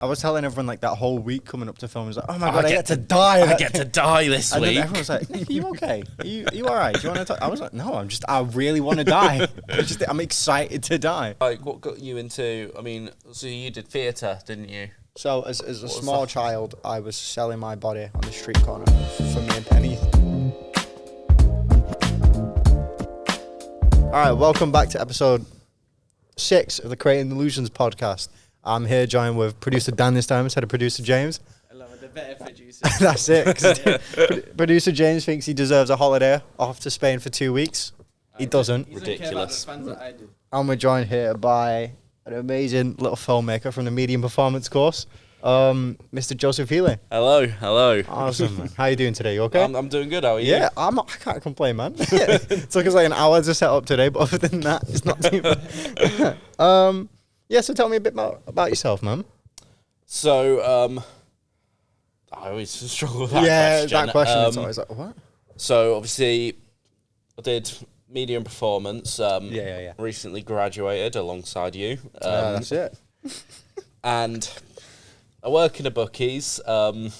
I was telling everyone like that whole week coming up to film, I was like, oh my God, I get to die. I get to die this and week. Then everyone was like, Nick, are you okay? Are you all right? Do you want to talk? I was like, no, I really want to die. I'm excited to die. Like, what got you into, so you did theatre, didn't you? So as a small child, I was selling my body on the street corner for me and pennies. All right, welcome back to episode 6 of the Creating Illusions podcast. I'm here joined with producer Dan this time instead of producer James. Hello, the better producer. That's it. Producer James thinks he deserves a holiday off to Spain for 2 weeks. He doesn't. He's Ridiculous. Fans that I do. And we're joined here by an amazing little filmmaker from the Medium Performance course, Mr. Joseph Healey. Hello. Awesome, man. How you doing today? You okay? I'm doing good, how are you? Yeah, I can't complain, man. It took us like an hour to set up today, but other than that, it's not too bad. Yeah, so tell me a bit about yourself, man. So, I always struggle with that question. Yeah, that question, it's always like, what? So, obviously, I did media and performance. Yeah. Recently graduated alongside you. That's it. And I work in a bookies. And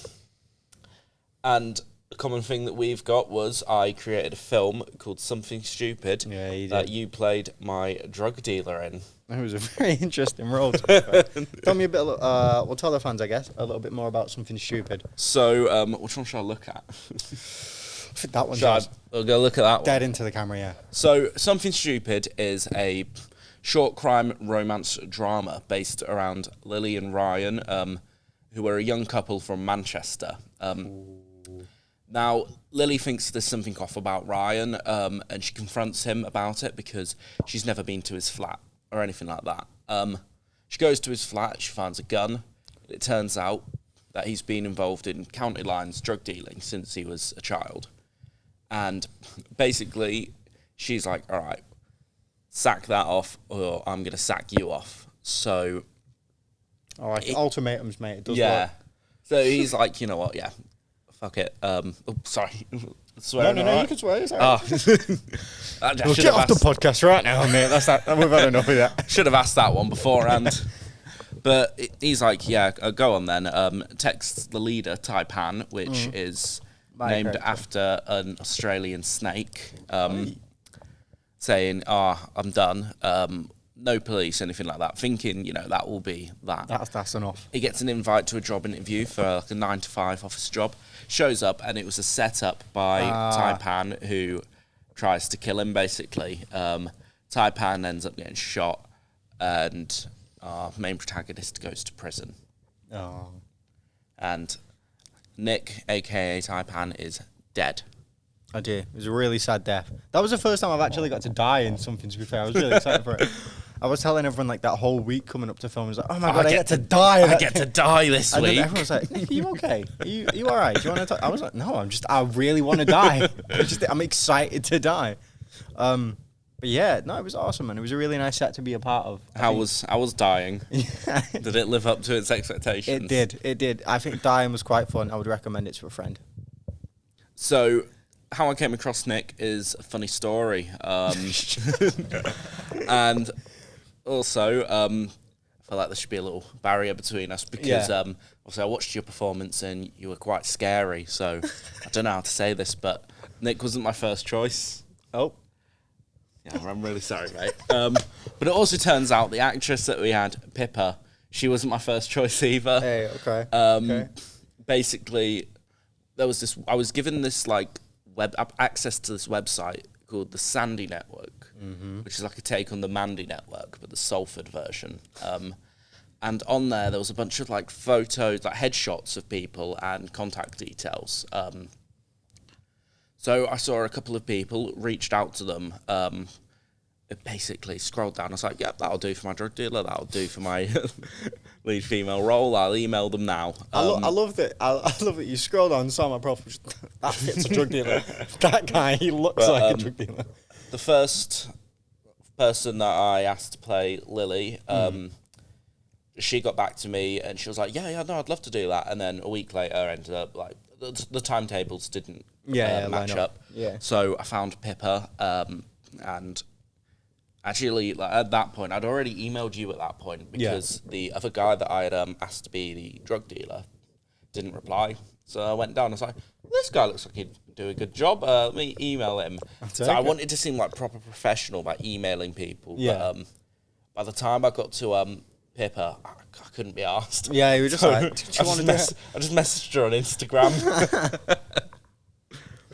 a common thing that we've got was I created a film called Something Stupid that you played my drug dealer in. It was a very interesting role, to be fair. Tell me a bit, we'll tell the fans, I guess, a little bit more about Something Stupid. So, which one should I look at? I think that one's I'll go look at that dead one. into the camera, yeah. So, Something Stupid is a short crime romance drama based around Lily and Ryan, who are a young couple from Manchester. Now, Lily thinks there's something off about Ryan, and she confronts him about it because she's never been to his flat or anything like that. She goes to his flat, she finds a gun. It turns out that he's been involved in county lines drug dealing since he was a child. And basically, she's like, all right, sack that off or I'm going to sack you off. So... All right, ultimatums, mate. It does yeah. work. So he's like, you know what, yeah, fuck it. Sorry. No, you can swear. It's all right. Get off the podcast right now, mate. That's that. We've had enough of that. Should have asked that one beforehand. But he's like, yeah, go on then. Texts the leader, Taipan, which is named after an Australian snake, saying, I'm done. No police, anything like that. Thinking, that will be that. That's enough. He gets an invite to a job interview for like a 9-to-5 office job. Shows up, and it was a setup by Taipan, who tries to kill him, basically. Taipan ends up getting shot, and our main protagonist goes to prison. Oh. And Nick, a.k.a. Taipan, is dead. I do. It was a really sad death. That was the first time I've actually got to die in something, to be fair. I was really excited for it. I was telling everyone like that whole week coming up to film, I was like, oh my God, I get to die. I get to die this and week. Then everyone was like, Nick, are you okay? Are you all right? Do you want to talk? I was like, no, I really want to die. I'm excited to die. But yeah, no, it was awesome, and it was a really nice set to be a part of. I was dying. Did it live up to its expectations? It did. I think dying was quite fun. I would recommend it to a friend. So, how I came across Nick is a funny story. And also, I feel like there should be a little barrier between us because obviously I watched your performance and you were quite scary. So I don't know how to say this, but Nick wasn't my first choice. Oh. Yeah, I'm really sorry, mate. But it also turns out the actress that we had, Pippa, she wasn't my first choice either. Hey, okay. Okay. Basically, there was this. I was given this access to this website called the Sandy Network, which is like a take on the Mandy Network, but the Salford version. And on there was a bunch of photos, headshots of people and contact details. So I saw a couple of people, reached out to them, basically scrolled down. I was like, yep, that'll do for my drug dealer. That'll do for my lead female role. I'll email them now. I love that. I love that you scrolled on and saw my profile. That fits a drug dealer. That guy, he looks like a drug dealer. The first person that I asked to play Lily, she got back to me and she was like, yeah, no, I'd love to do that. And then a week later, ended up the timetables didn't match up. Yeah. So I found Pippa, and Actually, like at that point, I'd already emailed you at that point because the other guy that I had asked to be the drug dealer didn't reply. So I went down and was like, this guy looks like he'd do a good job. Let me email him. So I wanted to seem like proper professional by emailing people. Yeah. But by the time I got to Pippa, I couldn't be asked. Yeah, you were just like, do you want to do it? I just messaged her on Instagram.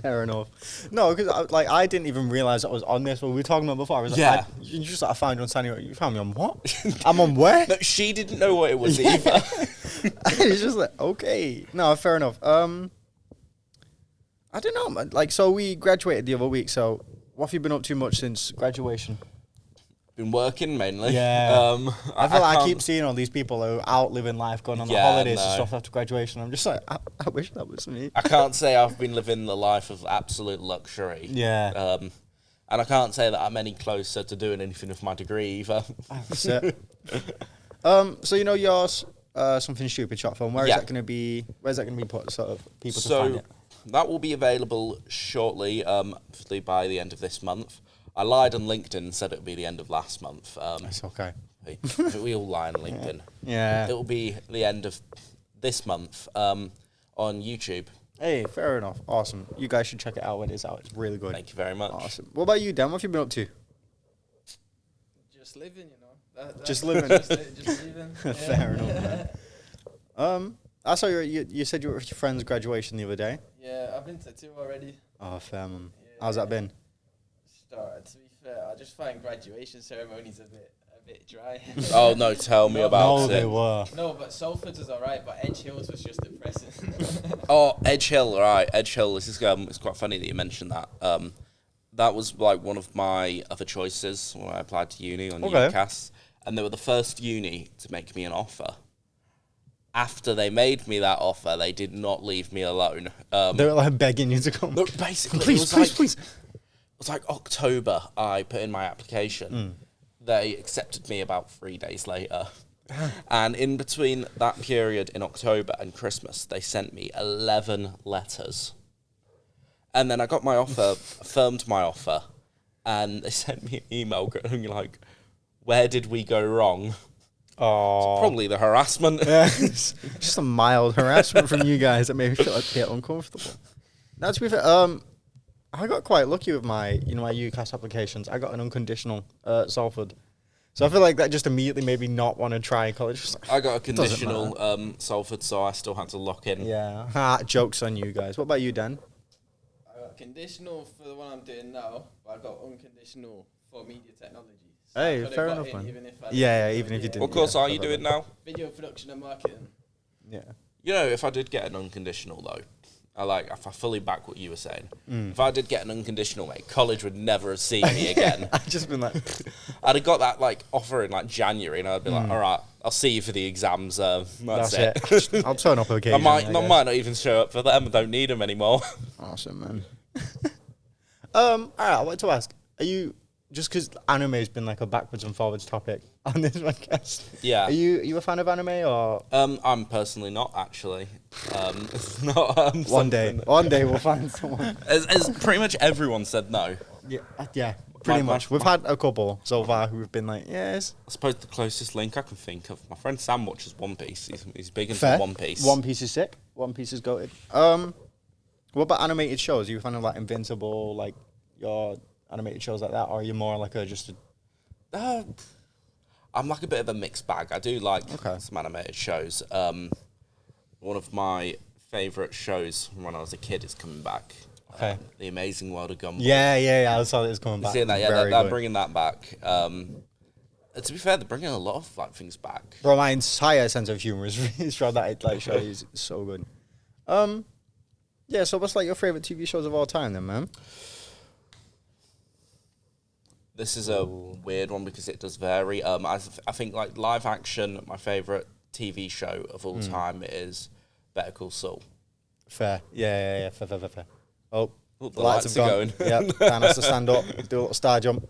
Fair enough. No, because I didn't even realize I was on this. What we were talking about before. I was like, you just like, I found you on Sunny. You found me on what? I'm on where? No, she didn't know what it was either. It's just like, okay. No, fair enough. I don't know, man. Like, so we graduated the other week. So what have you been up to much since graduation? Been working mainly. Yeah. I feel like I keep seeing all these people who are out living life, going on the holidays and stuff after graduation. I'm just like, I wish that was me. I can't say I've been living the life of absolute luxury. Yeah. And I can't say that I'm any closer to doing anything with my degree either. That's it. So you know your Something Stupid short film. Where's that going to be put? Sort of people to find it. That will be available shortly, hopefully by the end of this month. I lied on LinkedIn and said it would be the end of last month. That's okay. We all lie on LinkedIn. Yeah. It will be the end of this month on YouTube. Hey, fair enough. Awesome. You guys should check it out when it's out. It's really good. Thank you very much. Awesome. What about you, Dan? What have you been up to? Just living, you know. Just living. Just living. Fair enough, man. I saw you said you were at your friend's graduation the other day. Yeah, I've been to 2 already. Oh, fair, man. Yeah. How's that been? To be fair, I just find graduation ceremonies a bit dry. Oh no, tell me about it. No, they were. No, but Salford's was alright, but Edge Hills was just depressing. Oh, Edge Hill, right. Edge Hill, this is it's quite funny that you mentioned that. That was like one of my other choices when I applied to uni on UCAS. And they were the first uni to make me an offer. After they made me that offer, they did not leave me alone. They were like begging you to come. No, basically, please. It was like October, I put in my application. They accepted me about 3 days later. And in between that period in October and Christmas, they sent me 11 letters. And then I got my offer, affirmed my offer, and they sent me an email going like, where did we go wrong? Oh, probably the harassment. Yeah. Just a mild harassment from you guys that made me feel a bit uncomfortable. Now, to be fair, I got quite lucky with my UCAS applications. I got an unconditional at Salford. So I feel like that just immediately made me not want to try college. I got a conditional Salford, so I still had to lock in. Yeah. Joke's on you guys. What about you, Dan? I got conditional for the one I'm doing now, but I got unconditional for media technology. So Hey, fair enough, man. Even if Even if you didn't. What course are you doing now? Video production and marketing. Yeah. You know, if I did get an unconditional, though, if I fully back what you were saying, if I did get an unconditional, mate, college would never have seen me again. I'd just been like... I'd have got that, offer in, January, and I'd be like, all right, I'll see you for the exams. That's it. I'll turn up occasionally. I might not even show up for them. I don't need them anymore. Awesome, man. All right, I wanted to ask, are you... Just because anime has been a backwards and forwards topic on this podcast. Yeah. Are you a fan of anime or? I'm personally not actually. It's not. One day we'll find someone. As pretty much everyone said no. Yeah. Pretty much. We've had a couple so far who've been like, yes. I suppose the closest link I can think of, my friend Sam watches One Piece. He's big into Fair. One Piece. One Piece is sick. One Piece is goated. What about animated shows? Are you a fan of Invincible, your animated shows like that, or are you more I'm a bit of a mixed bag. I do like some animated shows. One of my favourite shows from when I was a kid is coming back. The Amazing World of Gumball. Yeah. I saw that it's coming back. Seeing that, they're bringing that back. To be fair, they're bringing a lot of things back. Bro, my entire sense of humour is from that show. Is so good. Yeah. So what's your favourite TV shows of all time, then, man? This is a weird one because it does vary. I think live action, my favourite TV show of all time is Better Call Saul. Fair. Yeah. Fair. Oh, the lights are going. Yep, Dan has to stand up, do a little star jump.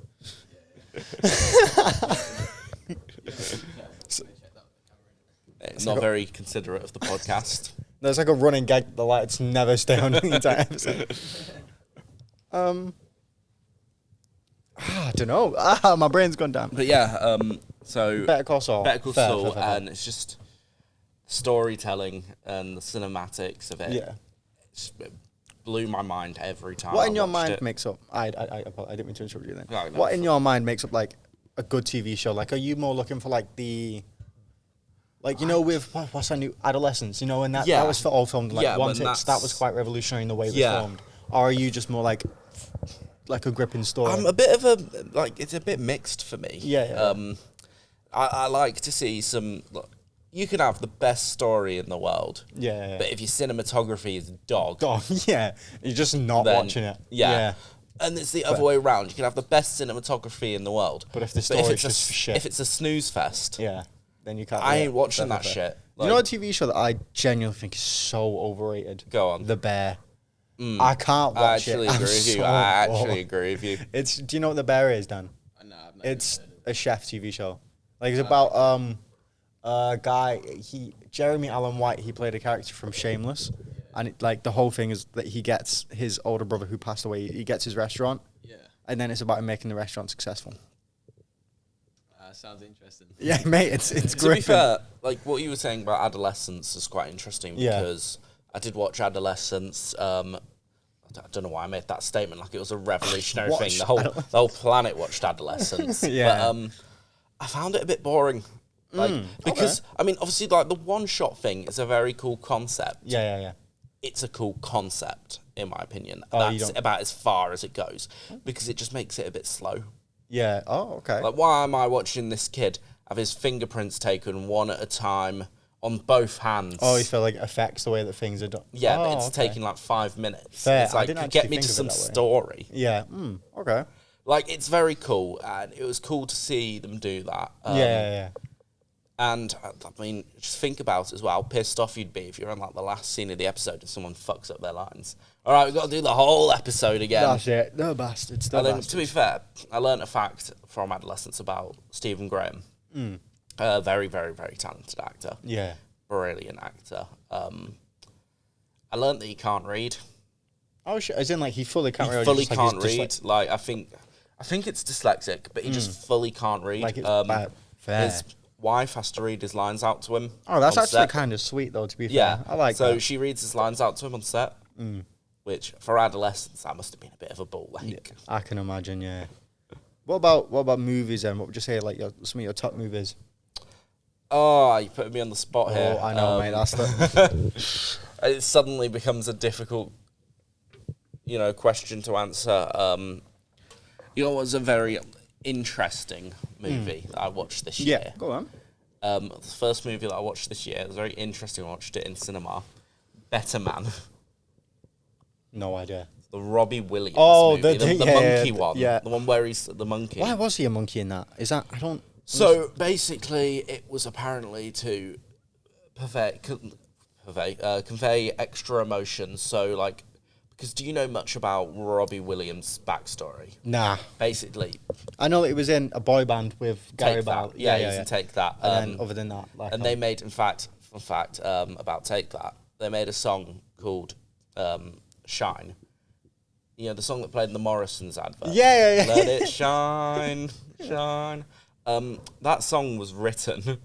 It's not very considerate of the podcast. There's a running gag, the lights never stay on the entire episode. don't know. My brain's gone down. But yeah, so Better Call Saul. Better Call Fair, Saul, fair. and it's just storytelling and the cinematics of it. Yeah. It blew my mind every time. What I in your watched mind it. makes up? I didn't mean to interrupt you then. No, What in your mind makes up like a good TV show? Like, are you more looking for like the, like, you know, with what's that new Adolescence? You know, and that was all filmed like Yeah, one when take. That was quite revolutionary in the way it was Yeah. filmed. Or are you just more like a gripping story? I'm a bit of a like. It's a bit mixed for me. Yeah. I like to see some. Look, you can have the best story in the world. Yeah. But if your cinematography is dog, Yeah. You're just not then- watching it. Yeah. And it's the other way around. You can have the best cinematography in the world. But if the story's just shit. If it's a snooze fest, Yeah. Then you can't. I yeah, ain't watching that definitely. shit. You know a TV show that I genuinely think is so overrated? Go on. The Bear. I can't watch I actually it. agree with you. I actually agree with you. Do you know what The Bear is, Dan? No, I've not It's even heard a chef TV show. Like, it's about a guy, Jeremy Allen White, he played a character from Shameless. And like the whole thing is that he gets his older brother who passed away, he gets his restaurant. Yeah. And then it's about him making the restaurant successful. Sounds interesting. Yeah, mate, it's To great. be fair, like what you were saying about Adolescence is quite interesting Yeah. because I did watch Adolescence. I don't know why I made that statement like it was a revolutionary thing. Watched The whole planet watched Adolescence. Yeah. But I found it a bit boring. Like because I mean obviously like the one shot thing is a very cool concept. Yeah. It's a cool concept in my opinion. Oh, you That's don't- about as far as it goes because it just makes it a bit slow. Yeah. Oh, okay. Like, why am I watching this kid have his fingerprints taken one at a time on both hands? Oh, you feel like it affects the way that things are done. Yeah, Oh, but it's okay. taking like 5 minutes. Fair. It's I like, didn't get actually me to think of some it that way. story. Yeah. Okay. Like, it's very cool, and it was cool to see them do that. Yeah. And, I mean, just think about it as well, how pissed off you'd be if you're on, like, the last scene of the episode and someone fucks up their lines. All right, we've got to do the whole episode again. That's it. No bastards. No And then, bastards. to be fair, I learnt a fact from Adolescence about Stephen Graham. A very, very, very talented actor. Yeah. Brilliant actor. I learnt that he can't read. Oh shit! As in, like, he fully can't read. He fully just, like, can't he's read. Like I think it's dyslexic, but he just fully can't read. Like, it's bad. Fair. His wife has to read his lines out to him. Oh, that's on actually set. kind of sweet, though. To be Yeah, fair, I like so that. she reads his lines out to him on set, which for adolescents that must have been a bit of a ball ache. I can imagine. Yeah. What about movies then? What would you say, like, some of your top movies? Oh, you put me on the spot here. Oh, I know, mate. That's the. It suddenly becomes a difficult, question to answer. It was a very interesting movie that I watched this year. Yeah. Go on. The first movie that I watched this year, it was very interesting. I watched it in cinema. Better Man, No idea. the Robbie Williams Oh, movie, the yeah, monkey one, yeah. the one where he's the monkey. Why was he a monkey in that? Is that I don't. So basically, it was apparently to convey extra emotions. So like, because do you know much about Robbie Williams' backstory? Nah. Basically, I know that he was in a boy band with Gary Take Bell. That. Yeah, he's in Take That. And then other than that, like, And they made, fun fact, about Take That, they made a song called Shine. You know, the song that played in the Morrisons advert. Yeah. Let it shine, shine. That song was written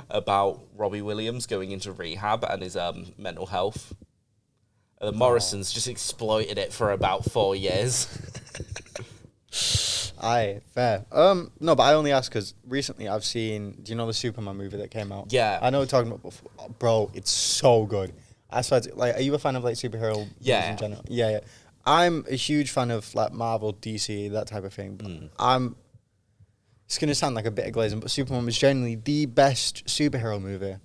about Robbie Williams going into rehab and his mental health. The Morrisons just exploited it for about 4 years. Aye, fair. No, but I only ask because recently I've seen. Do you know the Superman movie that came out? Yeah. I know we're talking about before. Oh, bro, it's so good. I swear, like, are you a fan of like superhero movies Yeah. in general? Yeah. I'm a huge fan of like Marvel, DC, that type of thing. But it's gonna sound like a bit of glazing, but Superman was generally the best superhero movie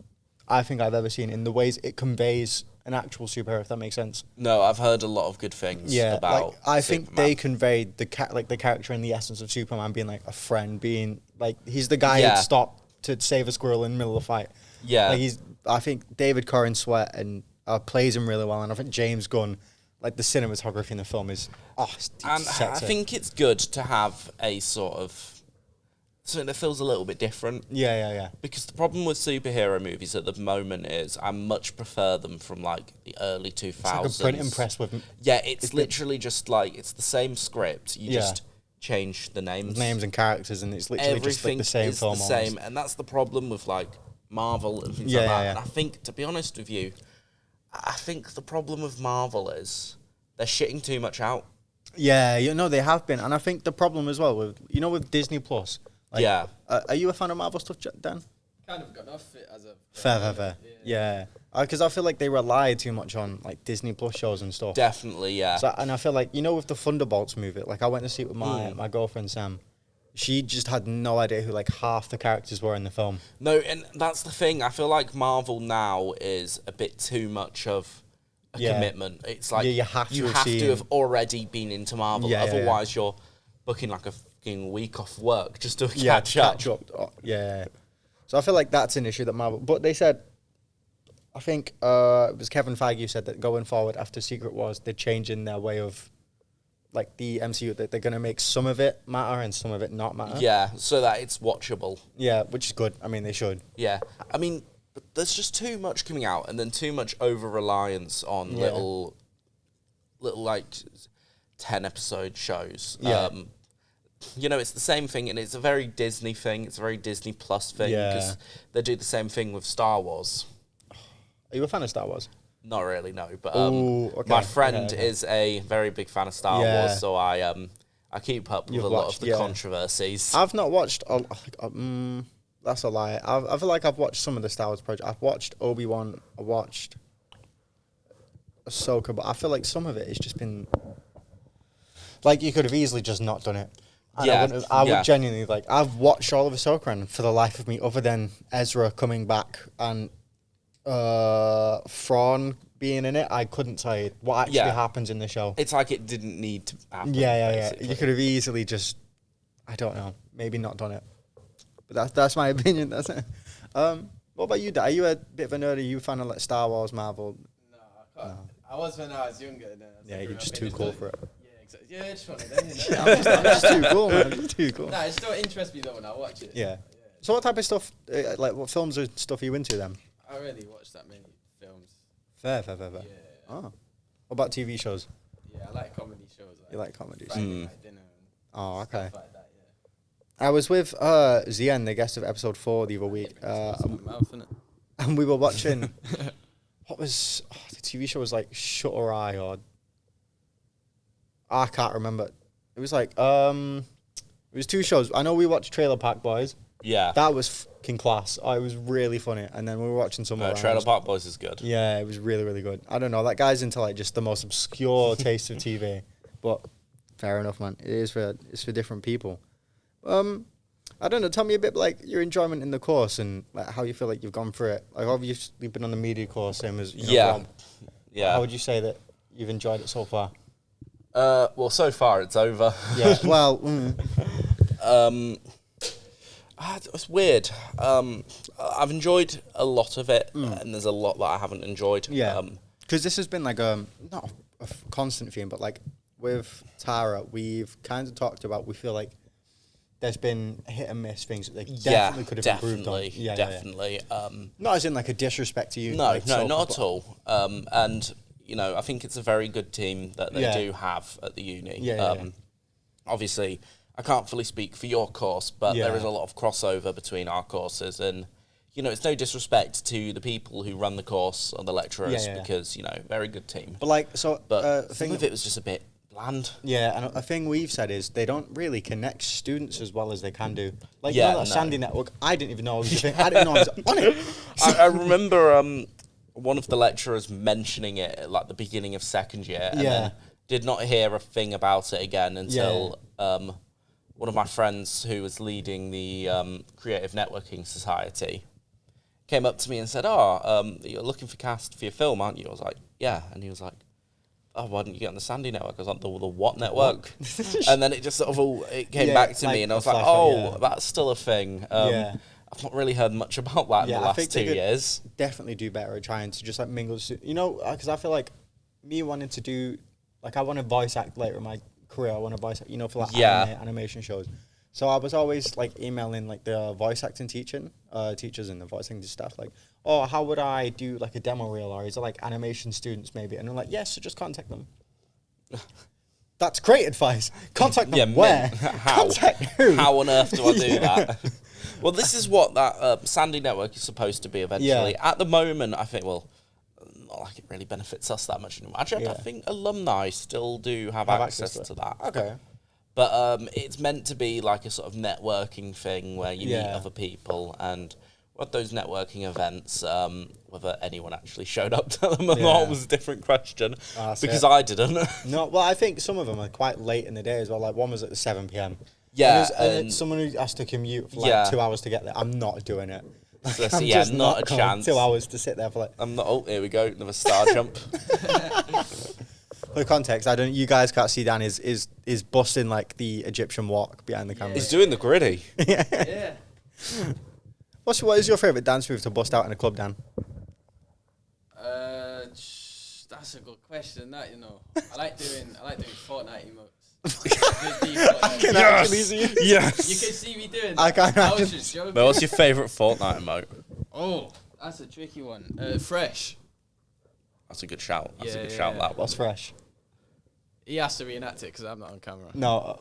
I think I've ever seen in the ways it conveys an actual superhero, if that makes sense. No, I've heard a lot of good things about like, I think Superman. they conveyed the character and the essence of Superman being like a friend, being like he's the guy Yeah. who'd stop to save a squirrel in the middle of a fight. Yeah. Like I think David Corrin Sweat and plays him really well, and I think James Gunn, like the cinematography in the film is And I think it's good to have a sort of something that feels a little bit different. Yeah. Because the problem with superhero movies at the moment is I much prefer them from like the early 2000s. It's like a printing press with. Yeah, it's literally just like it's the same script. You Yeah. just change the names. Names and characters, and it's literally just like the same film. Everything is the same, and that's the problem with like Marvel and things Yeah, like that. yeah. And I think, to be honest with you, I think the problem with Marvel is they're shitting too much out. Yeah, they have been, and I think the problem as well with with Disney Plus. Like, Yeah. Are you a fan of Marvel stuff, Dan? Kind of got off it as a Fair. Yeah. Because I feel like they rely too much on like Disney Plus shows and stuff. Definitely, yeah. So, and I feel like with the Thunderbolts movie, like I went to see it with my girlfriend Sam. She just had no idea who like half the characters were in the film. No, and that's the thing. I feel like Marvel now is a bit too much of a commitment. It's like you have to have already been into Marvel. Otherwise, you're booking like a fucking week off work just to catch up. Yeah. So I feel like that's an issue that Marvel... But they said... I think it was Kevin Feige who said that going forward after Secret Wars, they're changing their way of... Like, the MCU, that they're going to make some of it matter and some of it not matter. Yeah, so that it's watchable. Yeah, which is good. I mean, they should. Yeah. I mean, there's just too much coming out and then too much over-reliance on little like, 10-episode shows. Yeah. It's the same thing, and it's a very Disney thing. It's a very Disney Plus thing, because they do the same thing with Star Wars. Are you a fan of Star Wars? Not really, no. But okay. my friend is a very big fan of Star Wars, so I keep up with a lot of the controversies. I've not watched... that's a lie. I feel like I've watched some of the Star Wars project. I've watched Obi-Wan. I watched Ahsoka, but I feel like some of it has just been... Like, you could have easily just not done it. And I would genuinely, like... I've watched all of Ahsoka, and for the life of me, other than Ezra coming back and Thrawn being in it, I couldn't tell you what actually happens in the show. It's like it didn't need to happen. Yeah. You could have easily just... I don't know. Maybe not done it. But that's my opinion. That's it. What about you, Dad? Are you a bit of a nerd? Are you a fan of like Star Wars, Marvel? No, I can't. I was when I was younger. You're just too cool for it. Yeah, exactly. Yeah, just one of them. I'm just too cool, man. Just too cool. No, it still interests me though when I watch it. Yeah. So what type of stuff, like what films or stuff are you into then? I don't really watch that many films. Fair. Yeah. Oh. What about TV shows? Yeah, I like comedy shows. You like comedies? Friday Night Dinner and okay. stuff like that, I was with Zien, the guest of episode 4 the other week, and we were watching. What was the TV show? Was like Shutter Eye or I can't remember. It was like it was 2 shows. I know we watched Trailer Park Boys. Yeah, that was fucking class. It was really funny. And then we were watching some more. Trailer Park Boys is good. Yeah, it was really, really good. I don't know. That guy's into like just the most obscure taste of TV, but fair enough, man. It's for different people. I don't know. Tell me a bit like your enjoyment in the course and like how you feel like you've gone through it. Like obviously you've been on the media course, same as Rob. Yeah. How would you say that you've enjoyed it so far? Well, so far it's over. Yeah. Well. It's weird. I've enjoyed a lot of it, and there's a lot that I haven't enjoyed. Yeah. Because this has been like not a constant theme, but like with Tara, we've kind of talked about. We feel like there's been hit and miss things that they definitely could have improved on. Yeah, definitely. Not as in like a disrespect to you. No, like, not at all. And I think it's a very good team that they do have at the uni. Obviously, I can't fully speak for your course, but there is a lot of crossover between our courses, and it's no disrespect to the people who run the course or the lecturers because very good team. But like so, but some of it was just a bit bland. Yeah, and a thing we've said is they don't really connect students as well as they can do. Like that Sandy Network, I didn't even know I was a thing. I didn't know I was on it. I remember one of the lecturers mentioning it at like the beginning of second year, and then did not hear a thing about it again until one of my friends who was leading the Creative Networking Society came up to me and said, you're looking for cast for your film, aren't you? I was like, yeah. And he was like, why didn't you get on the Sandy Network? I was like, the what network? And then it just sort of it came back to me, and I was like, that's still a thing. I've not really heard much about that in the last 2 years. Definitely do better at trying to just like mingle, because I feel like me wanting to do, like I want to voice act later in my career. I want to voice act, for like animation shows. So I was always like emailing like the voice acting teachers and the voice acting staff, like, how would I do like a demo reel, or is it like animation students maybe? And I'm like, yes, so just contact them. That's great advice. Contact them Yeah, where? How? Contact who? How on earth do I do that? Well, this is what that Sandy Network is supposed to be eventually. Yeah. At the moment, I think, well, not like it really benefits us that much anymore. Actually, I think alumni still do have access to that. Okay. But it's meant to be like a sort of networking thing where you meet other people, and what those networking events, whether anyone actually showed up to them or not was a different question, because I didn't. No, well, I think some of them are quite late in the day as well. Like one was at the 7 p.m. Yeah, and someone who has to commute for like 2 hours to get there. I'm not doing it. Like, So, I'm yeah, just not a chance. 2 hours to sit there for like. I'm not. Oh, here we go. Another star jump. For context, you guys can't see Dan is busting like the Egyptian walk behind the camera. He's doing the gritty. Yeah. What is your favourite dance move to bust out in a club, Dan? That's a good question. That I like doing Fortnite emotes. I can actually see you. Yes. You can see me doing that. I can't. I was just joking. But what's your favourite Fortnite emote? Oh, that's a tricky one. Fresh. That's a good shout. That's a good Yeah, shout. yeah. That one. What's fresh? He has to reenact it because I'm not on camera. No.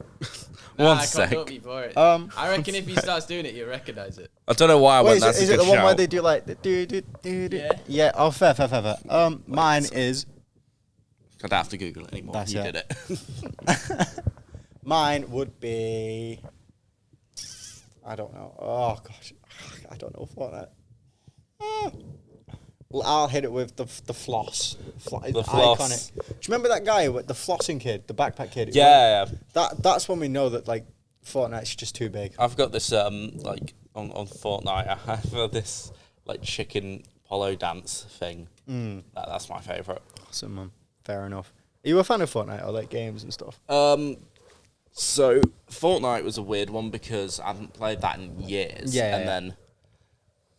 One I sec. can't, don't be bored. Um, I reckon if he starts doing it, you'll recognise it. I don't know why I Wait, went. That's is a it good the one where shout. they do like the do? Yeah. Yeah. Oh, fair. Mine is. I don't have to Google it anymore. That's You it. did it. Mine would be. I don't know. Oh gosh, I don't know Fortnite. Well, I'll hit it with the floss. The floss. Iconic. Do you remember that guy with the flossing kid, the backpack kid? Yeah. That's when we know that like Fortnite's just too big. I've got this like on Fortnite. I have this like chicken polo dance thing. That's my favourite. Awesome, man. Fair enough. Are you a fan of Fortnite or like games and stuff? So Fortnite was a weird one because I hadn't played that in years. Then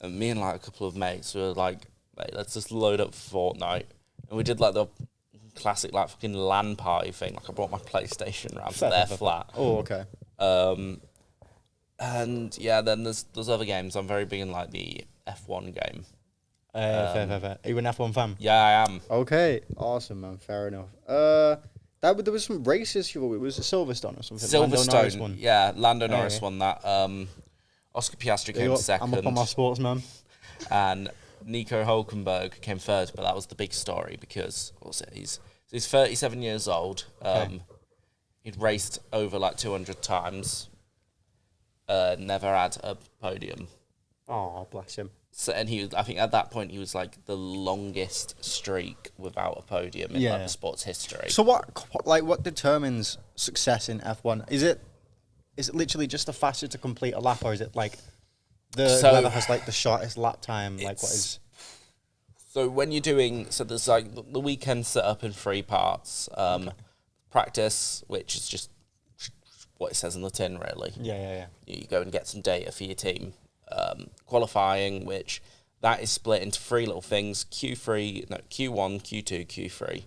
me and like a couple of mates were like, "Mate, let's just load up Fortnite," and we did like the classic like fucking LAN party thing. Like I brought my PlayStation round to their flat. Oh, okay. And yeah, then there's other games. I'm very big in like the F1 game. Fair. Are you an F1 fan? Yeah, I am. Okay, awesome, man. Fair enough. There was some races. It was a Silverstone or something. Lando Norris Silverstone, won. yeah, Lando Yeah, Norris yeah. won that. Oscar Piastri came second. I'm up on my sports, man. And Nico Hülkenberg came third, but that was the big story because what was it? He's 37 years old. He'd raced over like 200 times. Never had a podium. Oh, bless him. So, and I think at that point he was like the longest streak without a podium in like the sport's history. So what determines success in F1? Is it literally just the faster to complete a lap, or is it like whoever has like the shortest lap time? Like what is? So when you're doing, there's like the weekend set up in 3 parts. Practice, which is just what it says in the tin, really. Yeah. You go and get some data for your team. Qualifying, which that is split into 3 little things: Q1, Q2, Q3.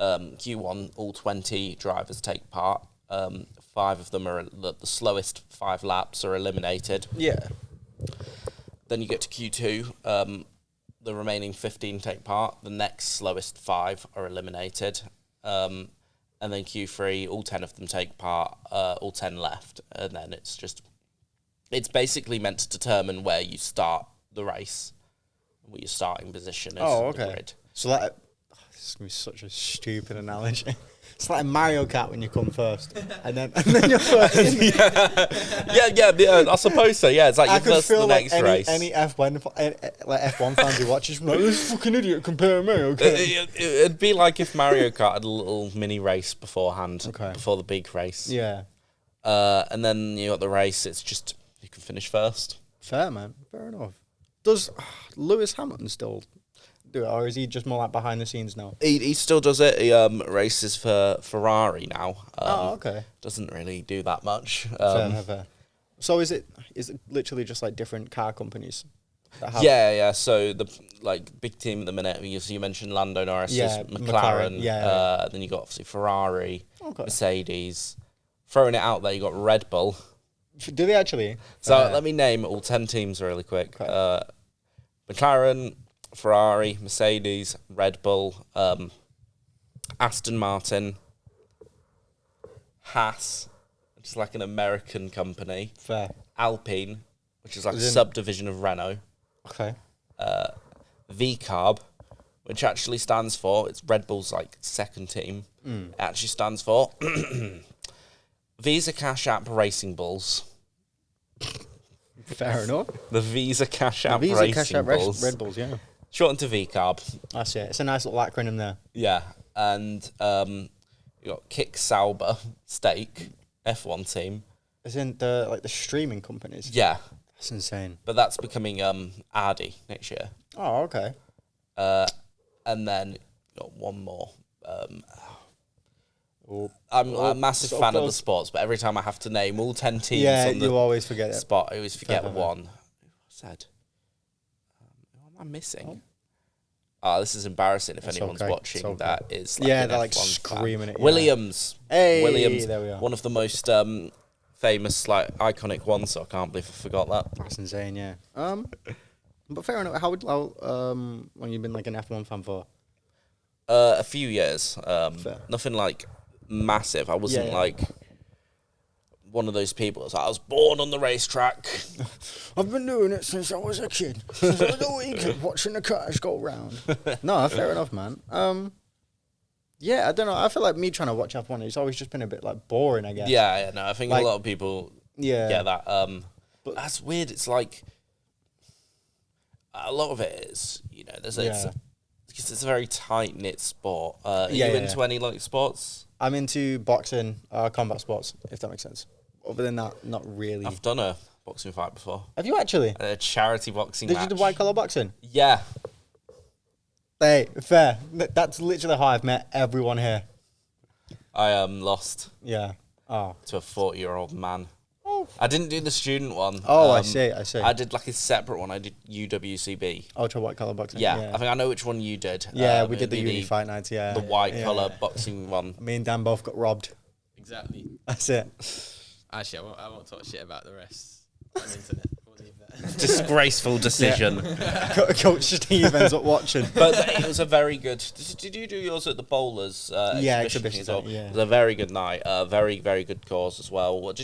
Q1, all 20 drivers take part. 5 of them are the slowest 5 laps are eliminated. Yeah. Then you get to Q2. The remaining 15 take part. The next slowest 5 are eliminated. And then Q3, all 10 of them take part. All 10 left, and then it's basically meant to determine where you start the race, what your starting position is. Oh, on the okay. grid. So this is gonna be such a stupid analogy. It's like a Mario Kart when you come first, and then you're first. yeah. I suppose so. Yeah, it's like you're first in the next race. Any F1 fans who watch is like, this fucking idiot comparing me. Okay. It'd be like if Mario Kart had a little mini race beforehand, before the big race. Yeah. And then you got the race. It's just you can finish first. Fair, man. Fair enough. Does Lewis Hamilton still do it, or is he just more like behind the scenes now? He still does it. He races for Ferrari now. Okay. Doesn't really do that much. Fair. So is it literally just like different car companies? That have Yeah. So the big team at the minute. You mentioned Lando Norris, McLaren. Yeah. Then you got obviously Ferrari, Okay. Mercedes. Throwing it out there, you got Red Bull. Do they actually? So let me name all 10 teams really quick. Okay. McLaren, Ferrari, Mercedes, Red Bull, Aston Martin, Haas, which is like an American company. Fair. Alpine, which is like a subdivision of Renault. Okay. VCARB, which actually stands for, it's Red Bull's like second team. It actually stands for Visa Cash App Racing Bulls. Fair enough. The Visa Cash App Visa Racing Cash App Bulls. Red Bulls, yeah. Shortened to VCARB. That's it. It's a nice little acronym there. Yeah, and you got Kick Sauber Steak F1 team. As in the streaming companies. Yeah, That's insane. but that's becoming Audi next year. Oh, okay. And then got one more. I'm a massive so fan of the close. sports, but every time I have to name all 10 teams Yeah, on the you always forget it. spot, I always forget Fair. one. Who said? Who am I missing? Oh, this is embarrassing if It's anyone's okay. watching. It's okay. That is like Yeah, an they're like F1 fan. screaming it. Yeah. Williams. Hey, Williams. there we are. One of the most famous, like, iconic ones, so I can't believe I forgot that. That's insane, yeah. But fair enough. How long you been like an F1 fan for? A few years. Fair. Nothing like massive. I wasn't Yeah. like one of those people. It's like, I was born on the racetrack. I've been doing it since I was a kid. Since I was a week watching the cars go round. No, fair enough, man. Yeah, I don't know. I feel like me trying to watch F1, it's always just been a bit like boring, I guess. Yeah, no, I think Like- a lot of people Yeah. get that. But- That's weird. It's like a lot of it is, there's because it's a very tight knit sport. Are you into any like sports? I'm into boxing, combat sports, if that makes sense. Other than that, not really. I've done a boxing fight before. Have you actually? A charity boxing Did match. you do white collar boxing? Yeah. Hey, fair. That's literally how I've met everyone here. I lost Yeah. Oh. to a 40-year-old man. Oh. I didn't do the student one. Oh, I see. I did like a separate one. I did UWCB. Ultra white collar boxing. Yeah, I think I know which one you did. Yeah, we did it'd the be uni fight nights. Yeah. The white Yeah. collar boxing one. Me and Dan both got robbed. Exactly. That's it. Actually, I won't talk shit about the rest on the internet. We'll leave that. Disgraceful decision. Coach Steve ends up watching. But it was a very good. Did you do yours at the Bowlers? Exhibition as well? yeah. It was a very good night. Very very good cause as well. What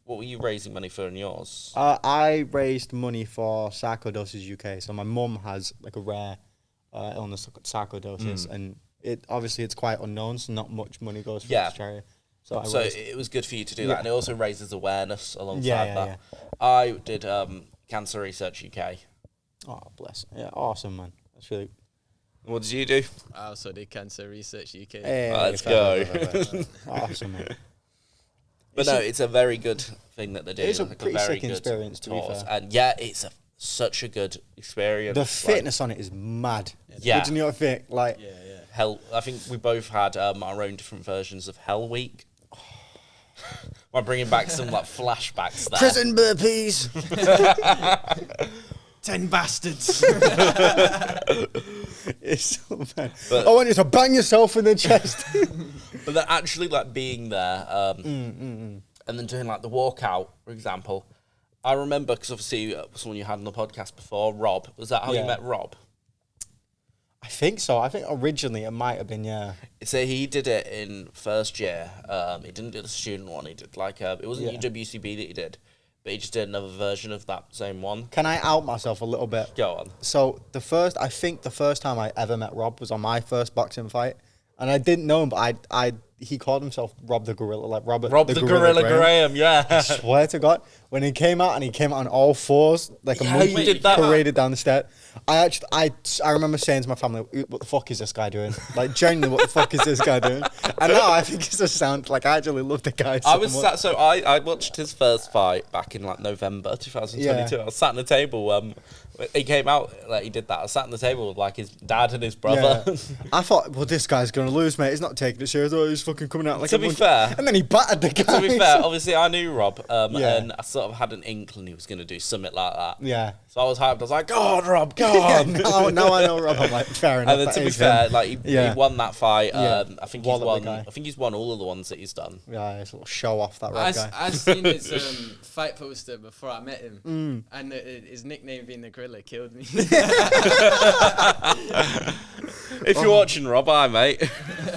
were you raising money for in yours? I raised money for sarcoidosis UK. So my mum has like a rare illness, sarcoidosis, and it's quite unknown. So not much money goes for this charity. So It was good for you to do that, and it also raises awareness alongside that. Yeah. I did Cancer Research UK. Oh, bless. Yeah, awesome, man. That's really. What did you do? I also did Cancer Research UK. Hey, Let's go. Awesome, man. But it's a very good thing that they do. It's a like pretty very sick good experience, to be course. fair. And yeah, it's such a good experience. The fitness on it is mad. Yeah. Do you know what I think? Like, Yeah. I think we both had our own different versions of Hell Week. I'm bringing back some like flashbacks there. prison burpees. 10 bastards. It's so bad. But- I want you to bang yourself in the chest. But they're actually like being there and then doing like the walkout, for example. I remember because obviously someone you had on the podcast before, Rob. Was that how you met Rob? I think so. I think originally it might have been, yeah. So he did it in first year. He didn't do the student one. He did like it wasn't UWCB that he did, but he just did another version of that same one. Can I out myself a little bit? Go on. So the first time I ever met Rob was on my first boxing fight, and I didn't know him, but he called himself Rob the Gorilla, like Rob the Gorilla Graham. Yeah. I swear to God, when he came out on all fours, like a Yeah, monkey, you did that. paraded down the step. I remember saying to my family, "What the fuck is this guy doing? Like, genuinely, what the fuck is this guy doing?" And now I think it's a sound like I actually love the guy. So much. I watched his first fight back in like November 2022. Yeah. I was sat on the table. He came out like he did that. I sat on the table with like his dad and his brother. Yeah. I thought, well, this guy's gonna lose, mate. He's not taking it serious. Oh, he's fucking coming out like To a be monkey. fair- and then he battered the guy. To be fair, obviously I knew Rob, Yeah. and I sort of had an inkling he was going to do something like that. Yeah. So I was hyped. I was like, "Go on, Rob, go Yeah, on!" now I know Rob. I'm like, fair enough. And then that to be is fair, him. like he won that fight. Yeah. I think Wallop the guy. he's won all of the ones that he's done. Yeah, it's a little show off that Rob guy. I seen his fight poster before I met him, and his nickname being the Gorilla killed me. If you're watching, Rob, hi mate.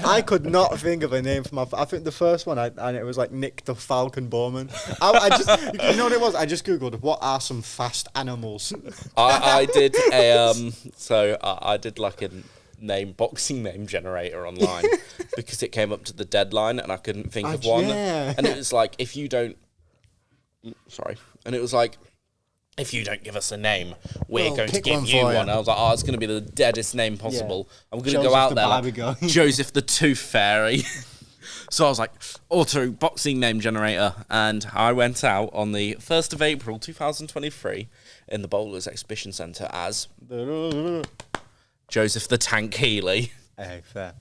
I could not think of a name for my. I think the first one, and it was like Nick the Falcon Bowman. I just, you know what it was? I just googled what are some fast animals. I did I did like a boxing name generator online because it came up to the deadline and I couldn't think of one. Yeah. And it was like, if you don't give us a name, we're going to give you one. I was like, it's going to be the deadest name possible. Yeah. I'm going to go out there like Joseph the Tooth Fairy. So I was like, auto boxing name generator. And I went out on the 1st of April, 2023 in the Bowlers Exhibition Centre as Joseph the Tank Healey. Hey, fair.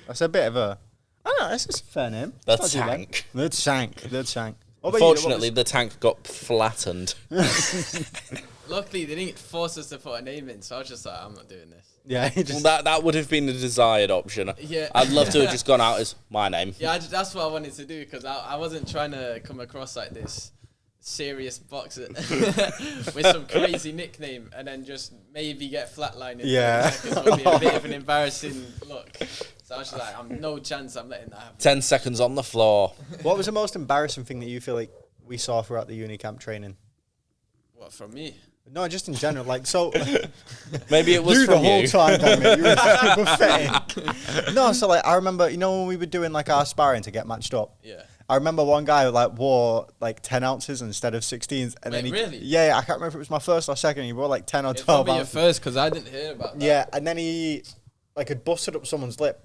That's a bit of a... I don't know, that's a fair name. The Tank. The Tank. Unfortunately, the tank got flattened. Luckily, they didn't force us to put a name in, so I was just like, I'm not doing this. Yeah, well, that would have been the desired option. Yeah. I'd love to have just gone out as my name. Yeah, that's what I wanted to do, because I wasn't trying to come across like this serious boxer with some crazy nickname and then just maybe get flatlined in 30 seconds. It would be a bit of an embarrassing look. So I was just like, no chance I'm letting that happen. 10 seconds on the floor. What was the most embarrassing thing that you feel like we saw throughout the uni camp training? What, from me? No, just in general. Like, so... Maybe it was from you. The whole time, damn it. You were pathetic. No, so like, I remember, you know when we were doing like our sparring to get matched up? Yeah. I remember one guy who like wore like 10 ounces instead of 16s. And Wait, then he, really? Yeah, I can't remember if it was my first or second. He wore like 10 or 12 Probably ounces. your first, because I didn't hear about that. Yeah, and then he like had busted up someone's lip.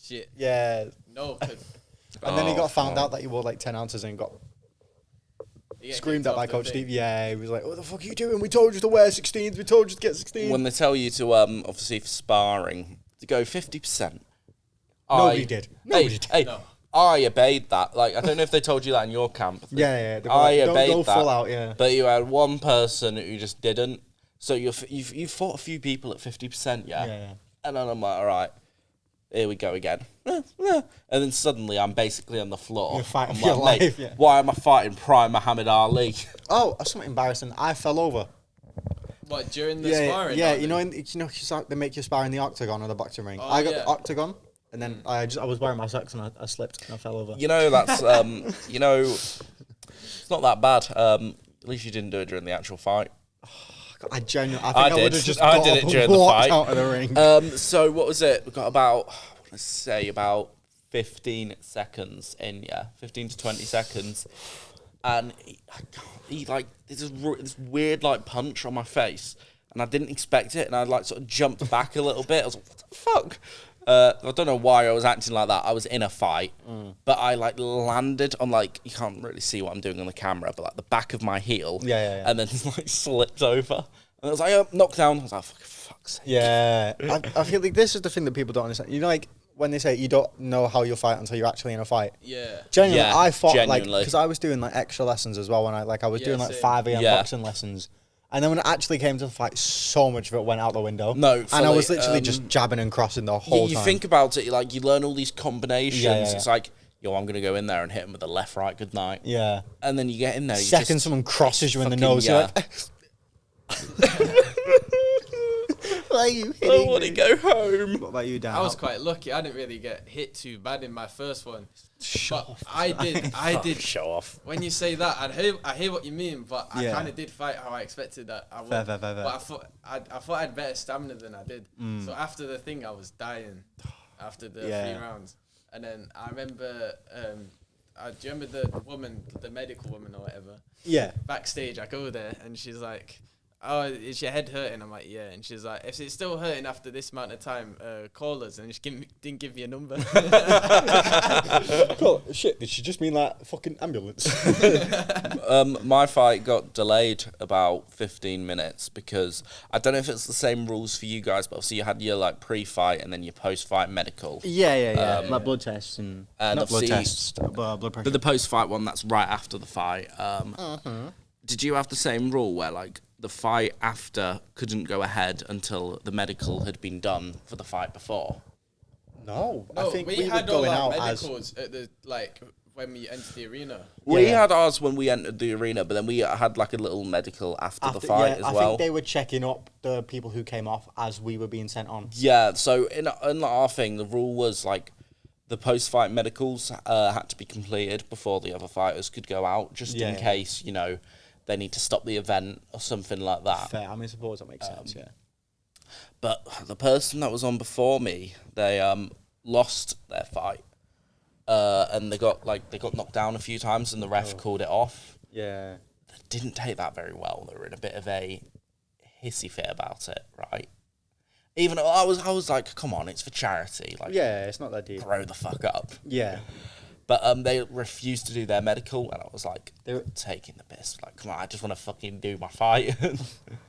Shit. Yeah. No. And then he got found out that he wore like 10 ounces and got screamed at by Coach Steve. Yeah, he was like, what the fuck are you doing? We told you to wear 16s. We told you to get 16s. When they tell you to, obviously for sparring, to go 50%. Nobody did. No. I obeyed that. Like, I don't know if they told you that in your camp. Yeah. I like, obeyed don't go that. Full out, yeah. But you had one person who just didn't. So you fought a few people at 50%, yeah? Yeah. And then I'm like, all right, here we go again. And then suddenly I'm basically on the floor. You're fighting I'm for your like, life, yeah. Why am I fighting Prime Muhammad Ali? Oh, that's something embarrassing. I fell over. What, during the sparring? Yeah, you know, they make you spar in the octagon or the boxing ring. Oh, I got the octagon, and then I was wearing my socks and I slipped and I fell over. You know, that's, it's not that bad. At least you didn't do it during the actual fight. I think I would have just I did it during the fight. out of the ring. So what was it? We got about, let's say about 15 seconds in, 15 to 20 seconds. And he like, this weird like punch on my face. And I didn't expect it. And I like sort of jumped back a little bit. I was like, what the fuck? I don't know why I was acting like that. I was in a fight, but I like landed on like, you can't really see what I'm doing on the camera, but like the back of my heel. Yeah. And then like slipped over. And I was like, knocked down. I was like, fuck's sake. Yeah. I feel like this is the thing that people don't understand. You know, like when they say you don't know how you'll fight until you're actually in a fight. Yeah. Genuinely, Yeah, I fought genuinely. like, because I was doing like extra lessons as well when I was doing like same. 5 a.m. Yeah. boxing lessons. And then when it actually came to the fight, so much of it went out the window. No, and I was literally just jabbing and crossing the whole you time. think about it, like you learn all these combinations. Yeah. It's like, yo, I'm going to go in there and hit him with a left, right, good night. Yeah. And then you get in there. Second someone crosses you in the fucking, nose, you're like... Why are you hitting I want to me? go home. What about you, Dan? I was quite lucky. I didn't really get hit too bad in my first one. I did. Show off. When you say that, I hear what you mean, but I kind of did fight how I expected that I would. Fair. But I thought I had better stamina than I did. So after the thing, I was dying after the 3 rounds. And then I remember, do you remember the woman, the medical woman or whatever? Yeah. Backstage, I go there and she's like, oh, is your head hurting? I'm like, yeah. And she's like, if it's still hurting after this amount of time, call us. And she didn't give me a number. Cool. Shit, did she just mean like fucking ambulance? My fight got delayed about 15 minutes because I don't know if it's the same rules for you guys, but obviously you had your like pre-fight and then your post-fight medical. Yeah. Like blood tests and not blood tests, blood pressure. But the post-fight one, that's right after the fight. Did you have the same rule where like the fight after couldn't go ahead until the medical had been done for the fight before? No, I think we had were going all out our as... medicals at the when we entered the arena. We had ours when we entered the arena, but then we had like a little medical after the fight as well. I think they were checking up the people who came off as we were being sent on. Yeah, so in our thing, the rule was like the post-fight medicals had to be completed before the other fighters could go out, just in case, you know, they need to stop the event or something like that. Fair, I mean, I suppose that makes sense, yeah. But the person that was on before me, they lost their fight, and they got knocked down a few times, and the ref called it off. Yeah. They didn't take that very well. They were in a bit of a hissy fit about it, right? Even I was like, come on, it's for charity. Like, yeah, it's not that deep. Grow the fuck up. Yeah. But they refused to do their medical, and I was like, they were taking the piss. Like, come on, I just want to fucking do my fight.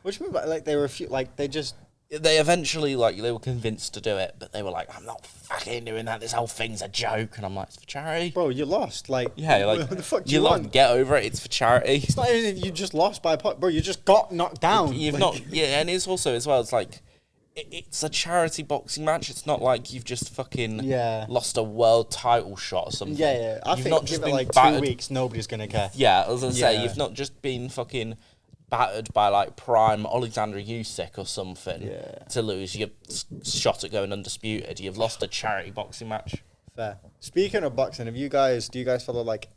What do you mean by, like, They eventually, like, they were convinced to do it, but they were like, I'm not fucking doing that. This whole thing's a joke. And I'm like, it's for charity. Bro, you lost. Like, yeah, like, what the fuck do you you lost, want? get over it. It's for charity. It's not even you just lost by a pot. Bro, you just got knocked down. You've like, not, yeah, and it's also, as well, it's like, it's a charity boxing match. It's not like you've just fucking lost a world title shot or something. Yeah, yeah. I think give it like battered. 2 weeks, nobody's going to care. Yeah, I was going to say, you've not just been fucking battered by like prime Alexander Usyk or something to lose. You get shot at going undisputed. You've lost a charity boxing match. Fair. Speaking of boxing, do you guys follow like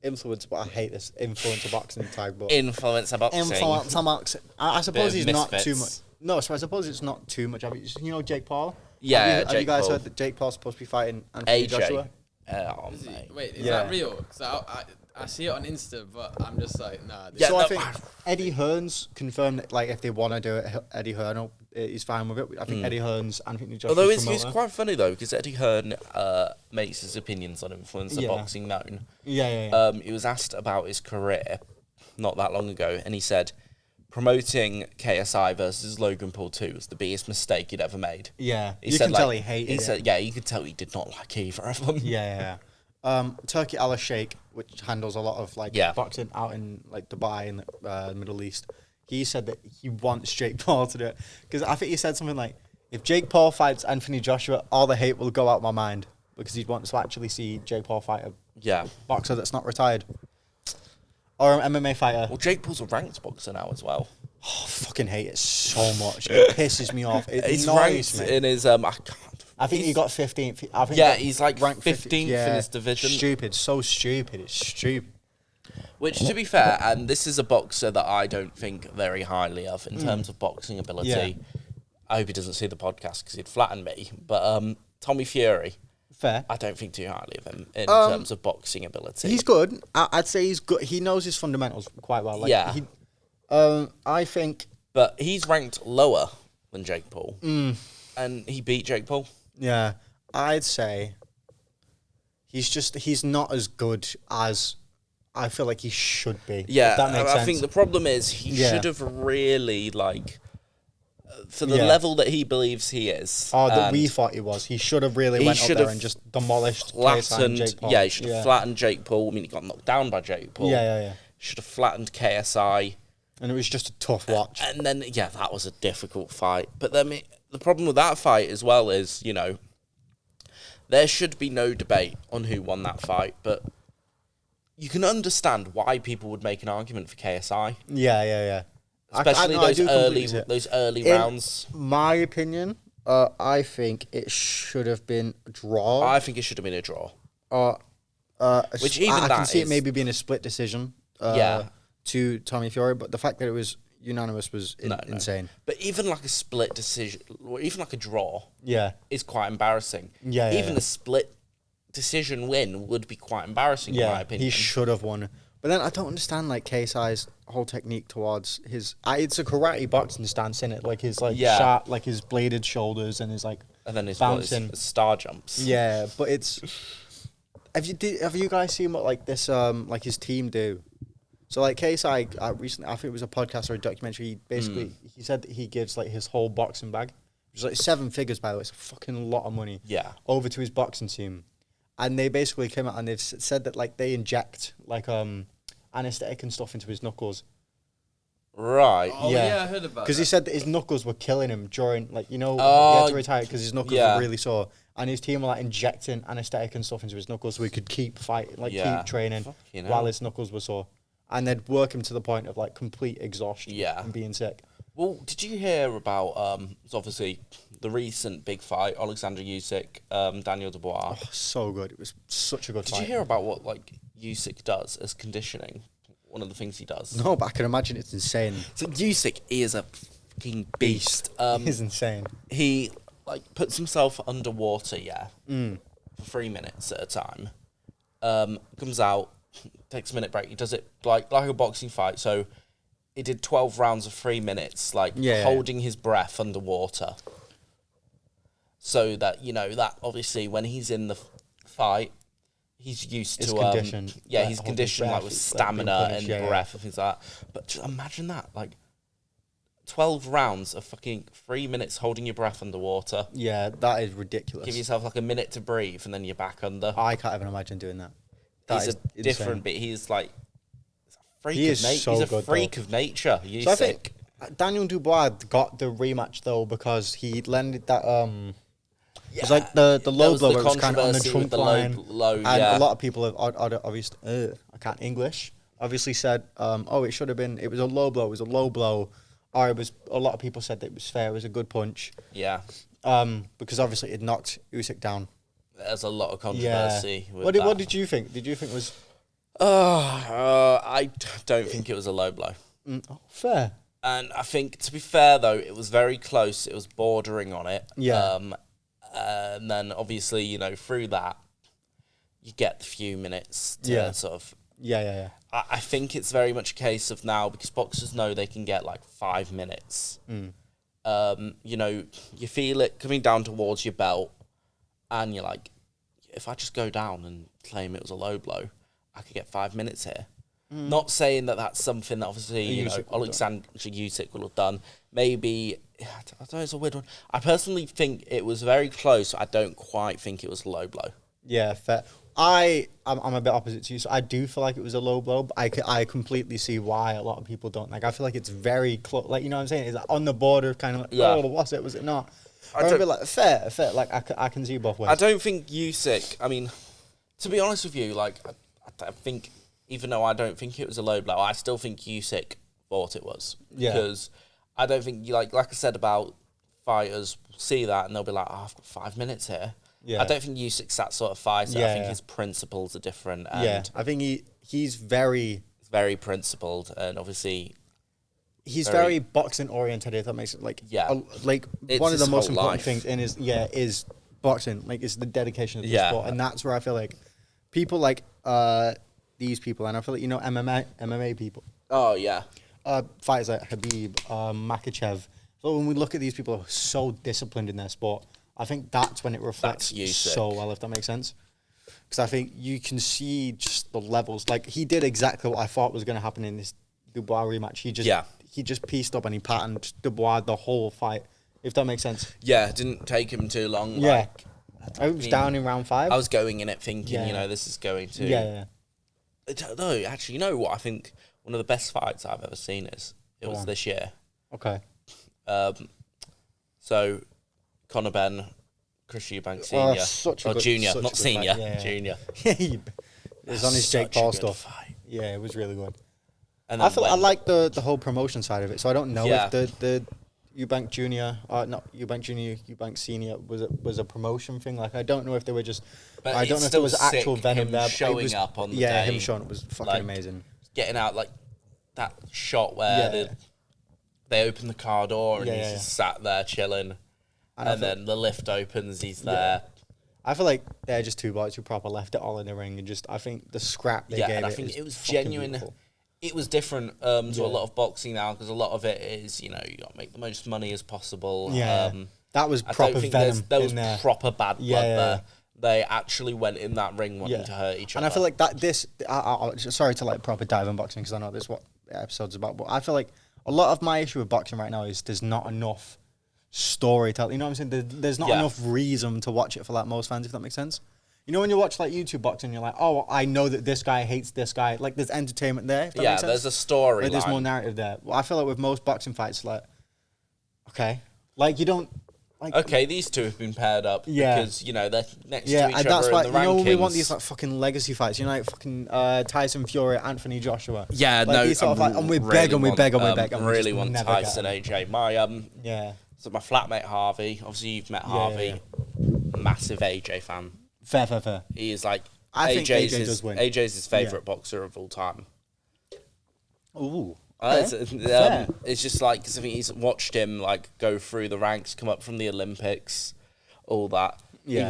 influencer? But I hate this influencer boxing tag. But influencer boxing. Influencer boxing. I suppose he's not too much. No, so I suppose it's not too much. You know Jake Paul? Yeah, have you guys heard that Jake Paul's supposed to be fighting Anthony Joshua? Wait, is that real? Because I see it on Insta, but I'm just like, nah. I think Eddie Hearns confirmed that, like, if they want to do it, Eddie Hearn is fine with it. I think Eddie Hearns and Anthony Joshua. Although it's quite funny though, because Eddie Hearn makes his opinions on influencer boxing known. Yeah. He was asked about his career not that long ago, and he said promoting KSI versus Logan Paul 2 was the biggest mistake he'd ever made. Yeah, you can tell he hated it. He said, yeah, you could tell he did not like either of them. Yeah. Turkey Al Sheikh, which handles a lot of like boxing out in like Dubai and the Middle East, he said that he wants Jake Paul to do it because I think he said something like, if Jake Paul fights Anthony Joshua, all the hate will go out my mind, because he wants to actually see Jake Paul fight a boxer that's not retired. Or an MMA fighter. Well, Jake Paul's a ranked boxer now as well. Oh, I fucking hate it so much. It pisses me off. He's ranked in his I think he got 15th. I think he's like ranked 15th in his division. Stupid, so stupid. It's stupid. Which, to be fair, and this is a boxer that I don't think very highly of in terms of boxing ability. Yeah. I hope he doesn't see the podcast because he'd flatten me. But Tommy Fury. Fair. I don't think too highly of him in terms of boxing ability. He's good. I'd say he's good. He knows his fundamentals quite well. Like, yeah. I think... But he's ranked lower than Jake Paul. And he beat Jake Paul. Yeah. I'd say he's not as good as I feel like he should be. Yeah. If that makes sense. I think the problem is he should have really, like... For the level that he believes he is. Oh, that we thought he was. He should have really went up there and just demolished KSI Jake Paul. Yeah, he should have flattened Jake Paul. I mean, he got knocked down by Jake Paul. Yeah. Should have flattened KSI. And it was just a tough watch. And then, that was a difficult fight. But then the problem with that fight as well is, you know, there should be no debate on who won that fight. But you can understand why people would make an argument for KSI. Yeah. Especially those early rounds. In my opinion, I think it should have been a draw. I think it should have been a draw. Which even I can see it maybe being a split decision. To Tommy Fury, but the fact that it was unanimous was insane. But even like a split decision, or even like a draw, is quite embarrassing. Even a split decision win would be quite embarrassing in my opinion. He should have won. But then I don't understand like KSI's whole technique towards his. It's a karate boxing stance, in it, like his sharp, like his bladed shoulders and his like. And then his bouncing his star jumps. Yeah, but it's. Have you guys seen what like this like his team do? So like KSI recently, I think it was a podcast or a documentary. He basically he said that he gives like his whole boxing bag, which is like 7 figures by the way. It's a fucking lot of money. Yeah. Over to his boxing team. And they basically came out and they've said that like they inject like anesthetic and stuff into his knuckles. Right. Oh yeah, I heard about that. Because he said that his knuckles were killing him during, like, he had to retire because his knuckles were really sore. and his team were like injecting anesthetic and stuff into his knuckles so he could keep fighting, like keep training while his knuckles were sore, and they'd work him to the point of like complete exhaustion and being sick. Well, did you hear about obviously the recent big fight, Alexander Usyk, Daniel Dubois? Oh, so good. It was such a good fight. Did you hear about what like Usyk does as conditioning? One of the things he does. No, but I can imagine it's insane. So Usyk is a fucking beast. He's insane. He like puts himself underwater, for 3 minutes at a time. Comes out, takes a minute break. He does it like a boxing fight. So he did 12 rounds of 3 minutes, holding his breath underwater. So that, that obviously when he's in the fight, he's used to conditioned. He's conditioned like with stamina and breath and things like that. But just imagine that, 12 rounds of fucking 3 minutes holding your breath underwater. Yeah, that is ridiculous. Give yourself like a minute to breathe and then you're back under. I can't even imagine doing that. He's a different bit. He's like he's a freak of nature. So I think Daniel Dubois got the rematch though because he landed that it was like the low blow where it was kind of on the trunk line. A lot of people have obviously I can't English. Obviously said it should have been, it was a low blow, or it was, a lot of people said that it was fair, it was a good punch. Yeah. Because obviously it knocked Usyk down. There's a lot of controversy with what did you think? Did you think it was I don't think it was a low blow. Fair. And I think, to be fair though, it was very close. It was bordering on it. Yeah. And then obviously, through that, you get the few minutes to sort of... Yeah. I think it's very much a case of now, because boxers know they can get 5 minutes. You feel it coming down towards your belt, and you're like, if I just go down and claim it was a low blow, I could get 5 minutes here. Not saying that that's something that obviously, Alexander Usyk would have done. Maybe, I don't know, it's a weird one. I personally think it was very close. I don't quite think it was a low blow. Yeah, fair. I'm a bit opposite to you, so I do feel like it was a low blow, but I completely see why a lot of people don't. I feel like it's very close, you know what I'm saying? It's on the border, kind of was it, was it not? I don't feel fair, I can see both ways. I don't think Usyk, to be honest with you, I think, even though I don't think it was a low blow, I still think Usyk thought it was. Yeah. Because I don't think, like I said about fighters, see that and they'll be like, I've got 5 minutes here. Yeah. I don't think Usyk's that sort of fighter. I think his principles are different. And I think he's very principled, and obviously he's very boxing oriented. If that makes it one of the most important things in his is boxing. It's the dedication of the sport, and that's where I feel like people these people, and I feel like MMA people. Oh yeah. Fighters like Khabib, Makhachev. So when we look at these people who are so disciplined in their sport, I think that's when it reflects so well, if that makes sense. Because I think you can see just the levels. He did exactly what I thought was going to happen in this Dubois rematch. He just pieced up and he patterned Dubois the whole fight, if that makes sense. Yeah, it didn't take him too long. Yeah. I was down in round 5. I was going in it thinking, this is going to... Yeah. No, actually, you know what? I think one of the best fights I've ever seen was this year. Okay. So... Conor Benn, Chris Eubank Senior, Junior, not Senior, Junior. It was on his Jake Paul stuff. Fight. Yeah, it was really good. And I like the whole promotion side of it. So I don't know if the Eubank Junior, not Eubank Junior, Eubank Senior was a promotion thing. I don't know if they were just. But I don't know if there was actual venom there. Showing up on the day. Him showing up was fucking amazing. Getting out that shot where they open the car door and he's just sat there chilling. And then the lift opens, he's there. I feel like they're just two boys who proper left it all in the ring, and I think the scrap they gave and I think it was genuine. Beautiful. It was different to a lot of boxing now, because a lot of it is, you got to make the most money as possible. Yeah, that was proper venom. There was proper bad blood there. They actually went in that ring wanting to hurt each other. And I feel like sorry to proper dive in boxing, because I know this is what the episode's about, but I feel like a lot of my issue with boxing right now is there's not enough storytelling. You know what I'm saying? There's not enough reason to watch it for most fans, if that makes sense. When you watch YouTube boxing, you're like, oh, I know that this guy hates this guy. There's entertainment there. If that makes sense. There's a story. There's more narrative there. Well, I feel like with most boxing fights, okay, you don't. Like, okay, these two have been paired up because, you know, they're next to each and other that's why, in the rankings. you know, when we want these like fucking legacy fights, you know, like fucking Tyson Fury, Anthony Joshua. Yeah, like, no, these sort of, like, and we beg and we beg and we beg. And really we want just Tyson AJ. My so my flatmate Harvey. Obviously, you've met Harvey. Massive AJ fan. Fair. He is like I think AJ does win. AJ's his favorite boxer of all time. Ooh. It's just like, because I think he's watched him like go through the ranks, come up from the Olympics, all that. Yeah.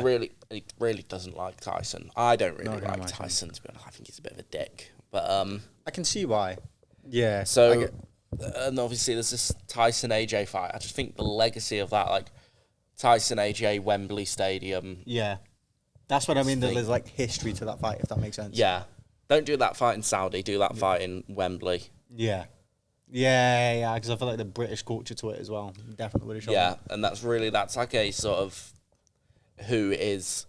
He really doesn't like Tyson. I don't really like Tyson, to be honest. I think he's a bit of a dick. But I can see why. Yeah. So, and obviously there's this Tyson AJ fight. I just think the legacy of that, like Tyson AJ Wembley Stadium. Yeah. That's what I mean. There's like history to that fight, if that makes sense. Yeah. Don't do that fight in Saudi. Do that fight in Wembley. Yeah. Yeah, because I feel like the British culture to it as well definitely would have shown. Yeah, and that's like a sort of who is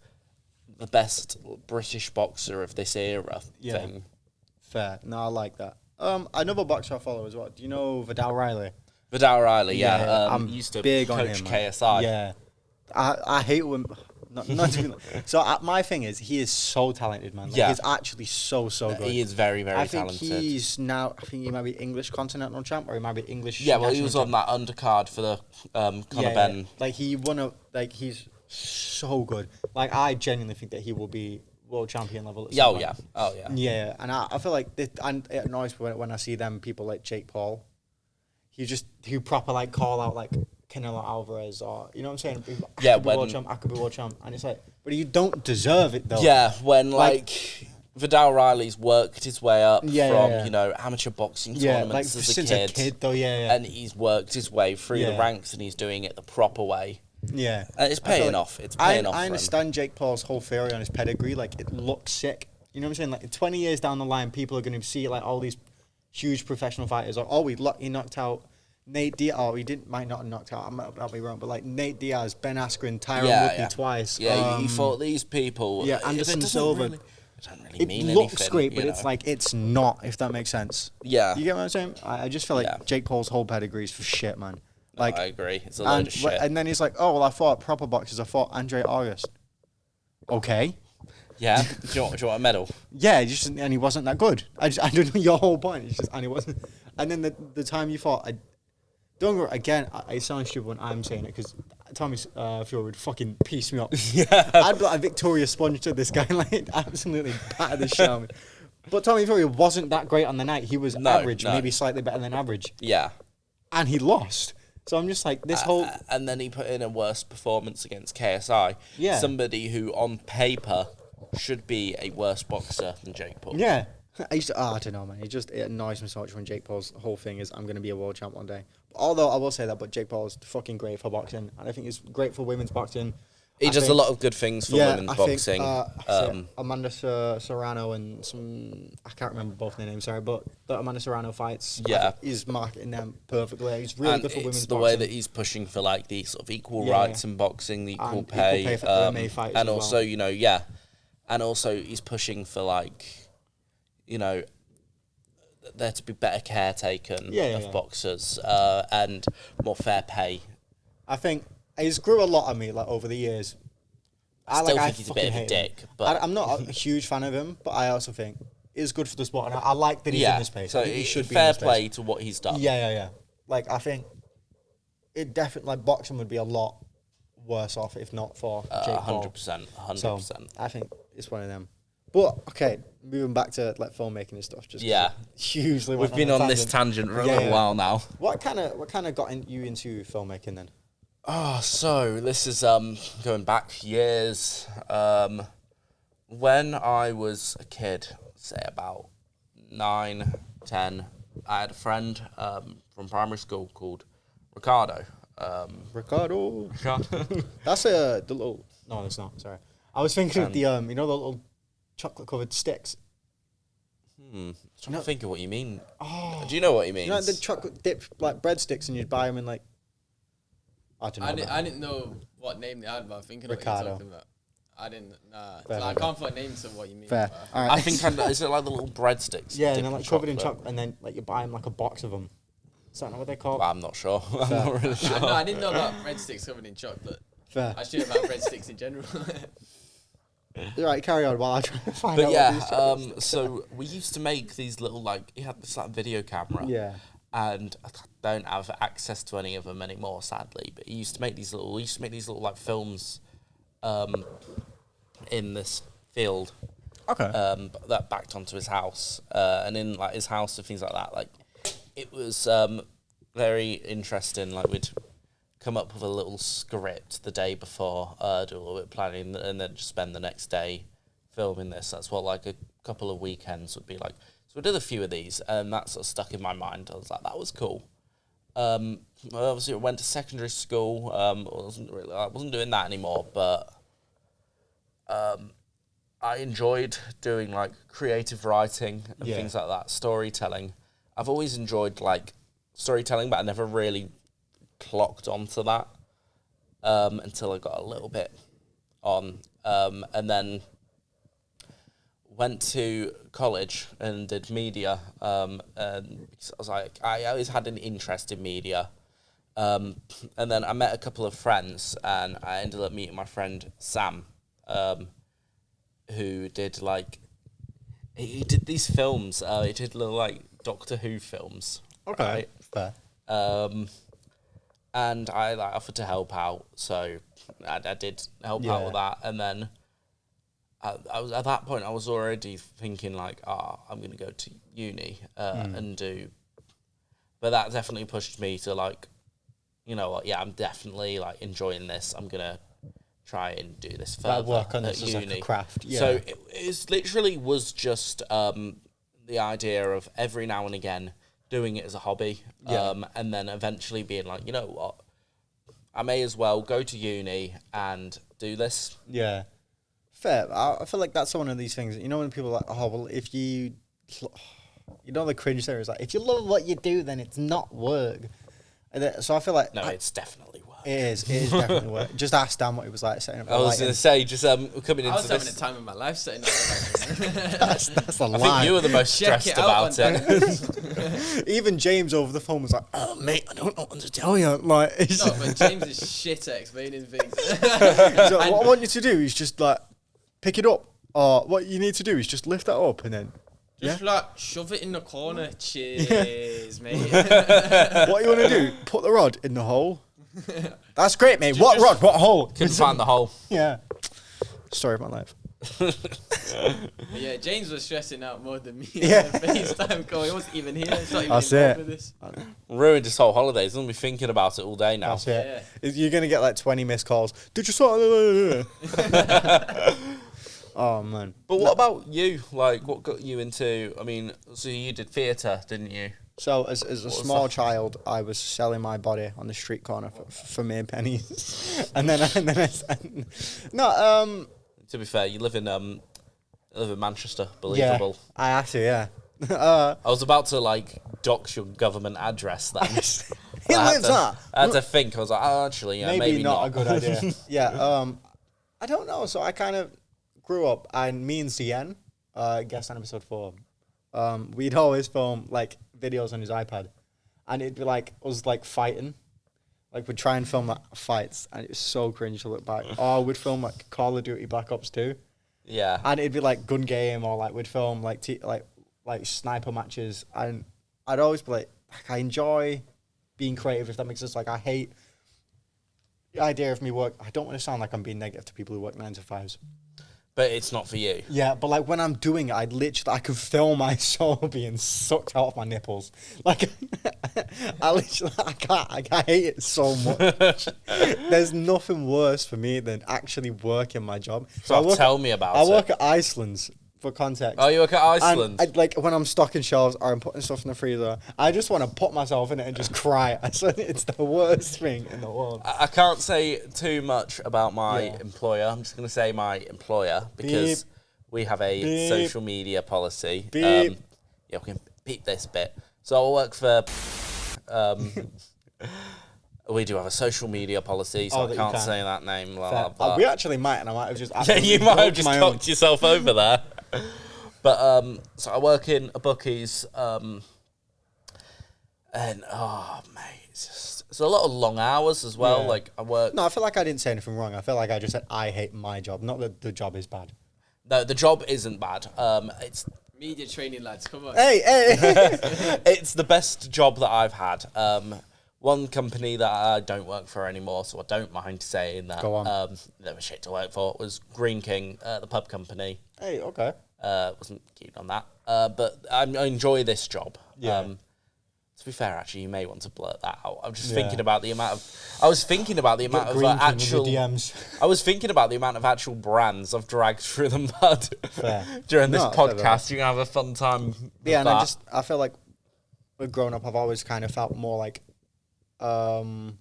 the best British boxer of this era thing. Fair. No, I like that. Another boxer I follow as well. Do you know Vidal Riley? Vidal Riley, yeah. I'm used to big coach on him, KSI. Yeah. I hate when... Not to be, so my thing is, he is so talented, man. Like, he's actually so good. He is very, very talented. I think he might be English Continental Champ, or he might be English. Yeah, well, he was on that undercard for the Conor Benn. Like he won he's so good. Like I genuinely think that he will be world champion level. Yeah. Yeah, and I feel like and it annoys me when I see them people like Jake Paul. Who proper like call out like Canelo Alvarez, or you know what I'm saying? I could be world champ, and it's like, but you don't deserve it though. Yeah, when like Vidal Riley's worked his way up from you know, amateur boxing tournaments as since a kid though, and he's worked his way through the ranks, and he's doing it the proper way. Yeah, and it's paying off. It's paying off. I understand Jake Paul's whole theory on his pedigree. Like, it looks sick. You know what I'm saying? Like 20 years down the line, people are going to see like all these huge professional fighters. Or he knocked out Nate Diaz. Oh, might not have knocked out. I'll be wrong, but like Nate Diaz, Ben Askren, Tyron Woodley twice. Yeah, he fought these people. Yeah, Anderson Silva. It doesn't really mean anything. It looks anything, great, but it's like it's not. If that makes sense. Yeah, you get what I'm saying? I just feel like Jake Paul's whole pedigree is for shit, man. Like, I agree. It's a load of shit. And then he's like, "Oh well, I fought proper boxers. I fought Andre August." Okay. Yeah. Do you want a medal? Yeah, and he wasn't that good. I don't know your whole point. It's just, and he wasn't. And then the time you fought, don't go again. I sound stupid when I'm saying it because Tommy Fury would fucking piece me up. Yeah. I'd be like a Victoria Sponge to this guy, like absolutely batter the shit out of me. But Tommy Fury wasn't that great on the night. He was average, maybe slightly better than average. Yeah. And he lost. So I'm just like, this whole... And then he put in a worse performance against KSI. Yeah. Somebody who, on paper, should be a worse boxer than Jake Paul. Yeah. I don't know, man. It annoys me so much when Jake Paul's whole thing is, I'm going to be a world champ one day. Although I will say that, but Jake Paul is fucking great for boxing. And I think he's great for women's boxing. He does a lot of good things for women's boxing. Amanda Serrano and I can't remember both their names, sorry, but the Amanda Serrano fights, he's marketing them perfectly. He's really good for women's boxing. It's the way that he's pushing for like the sort of equal rights in boxing, the equal pay. Equal pay for MMA fighters and as also, well. and also he's pushing for like, there to be better care taken of boxers and more fair pay. I think he's grew a lot on me like over the years. I think he's a bit of a dick, but I'm not a huge fan of him. But I also think it's good for the sport, and I like that he's in this space. So he should be fair in this play space. to what he's done. Yeah. Like I think it definitely boxing would be a lot worse off if not for Jake Paul. 100%. So I think it's one of them. But okay, moving back to like filmmaking and stuff. Hugely. We've been on this tangent for a little while now. What kind of got you into filmmaking then? Oh, so this is going back years. When I was a kid, say about 9, 10, I had a friend from primary school called Ricardo. Ricardo. That's the little. No, it's not. Sorry, I was thinking of the the little chocolate covered sticks. I'm trying to think of what you mean. Oh, do you know what he means? You know, the chocolate dip like breadsticks, and you'd buy them in like. I don't know. I didn't know what name they had, but I'm thinking of what you're talking about. I didn't. Nah, Fair, I can't put names to what you mean. Fair. All right. I think is it like the little breadsticks? Yeah, and they're like covered in chocolate, and then like you buy them like a box of them. Is that not what they call? I'm not sure. I'm not really sure. I didn't know about breadsticks covered in chocolate. Fair. I should about breadsticks in general. You're right, carry on while I try to find But out. yeah, so we used to make these little, like, he had this like video camera. Yeah. And I don't have access to any of them anymore, sadly. But he used to make these little like films, in this field. Okay. That backed onto his house, and in like his house and things like that. Like, it was very interesting. Like, we'd come up with a little script the day before, do a little bit of planning, and then just spend the next day filming this. That's what like a couple of weekends would be like. So we did a few of these, and that sort of stuck in my mind. I was like, that was cool. Obviously, I went to secondary school. I wasn't doing that anymore, but I enjoyed doing like creative writing and things like that, storytelling. I've always enjoyed like storytelling, but I never really clocked onto that until I got a little bit on, and then went to college and did media, and because I was like, I always had an interest in media, and then I met a couple of friends, and I ended up meeting my friend Sam, who did like, he did these films, he did little like Doctor Who films. Okay, right? Fair. And I like offered to help out, so I did help out with that, and then I was at that point. I was already thinking like, I'm gonna go to uni and do, but that definitely pushed me to like, you know what? Yeah, I'm definitely like enjoying this. I'm gonna try and do this further. Work on this at as uni. like a craft. Yeah. So it literally was just the idea of every now and again doing it as a hobby, and then eventually being like, you know what? I may as well go to uni and do this. Yeah. Fair. I feel like that's one of these things. You know when people are like, oh, well, if you know the cringe there is like, if you love what you do, then it's not work. So I feel like it's definitely work. It is definitely work. Just ask Dan what it was like setting up. I was going to say, just coming into this. I was having a time of my life setting up. that's a lie. I think you were the most stressed about it. Even James over the phone was like, "Oh mate, I don't know what to tell you." Like, no, but James is shit at explaining things. So what I want you to do is just like pick it up, or what you need to do is just lift it up and then just like shove it in the corner. Cheers, mate. What you want to do? Put the rod in the hole. That's great, mate. What rod? What hole? Couldn't find the hole. Yeah. Story of my life. Yeah, James was stressing out more than me. Yeah. On the FaceTime call. He wasn't even here. He's not even That's involved it. with this. Ruined his whole holiday. He's going to be thinking about it all day now. That's it. You're going to get like 20 missed calls. Did you saw? Oh, man. But what about you? Like, what got you into, I mean, so you did theatre, didn't you? So as a small child, I was selling my body on the street corner for mere pennies. and then To be fair, you live in Manchester, believable. Yeah, I had to, yeah. I was about to, like, dox your government address then. He lives that. I had to think. I was like, oh, actually, yeah, maybe not a good idea. Yeah, I don't know. So I kind of grew up, and me and CN, guest on episode 4, we'd always film, like, videos on his iPad, and it'd be, like, us, like, fighting. Like, we'd try and film, like, fights, and it was so cringe to look back. Or we'd film, like, Call of Duty Black Ops 2. Yeah. And it'd be, like, gun game, or, like, we'd film, like, like sniper matches, and I'd always be like, I enjoy being creative, if that makes sense. Like, I hate the idea of me work. I don't want to sound like I'm being negative to people who work 9 to 5s. But it's not for you. Yeah, but like when I'm doing it, I could feel my soul being sucked out of my nipples. Like, I hate it so much. There's nothing worse for me than actually working my job. So tell me about it. I work at Iceland's, for context. Oh, you work at Iceland? And like when I'm stocking shelves or I'm putting stuff in the freezer, I just want to put myself in it and just cry. It's the worst thing in the world. I can't say too much about my employer. I'm just going to say my employer because we have a social media policy. Yeah, we can beep this bit. So I work for... we do have a social media policy, so I can't say that name. We actually might, and I might have just... Yeah, you might have just cocked yourself over there. But so I work in a bookies, and And mate, it's a lot of long hours as well. Yeah. Like I work. No, I feel like I didn't say anything wrong. I feel like I just said I hate my job, not that the job is bad. No, the job isn't bad. It's Media training, lads. Come on. Hey. it's the best job that I've had. One company that I don't work for anymore, so I don't mind saying that. Go on. They were shit to work for. It was Green King, the pub company. Hey, okay. Wasn't keen on that. But I enjoy this job. Yeah. To be fair, actually, you may want to blurt that out. I'm just Yeah. thinking about the amount of. I was thinking about the amount of Green King in actual. the DMs. I was thinking about the amount of actual brands I've dragged through the mud Fair. during this No, fair podcast. You're gonna have a fun time. With Yeah, and that. I feel like with growing up, I've always kind of felt more like I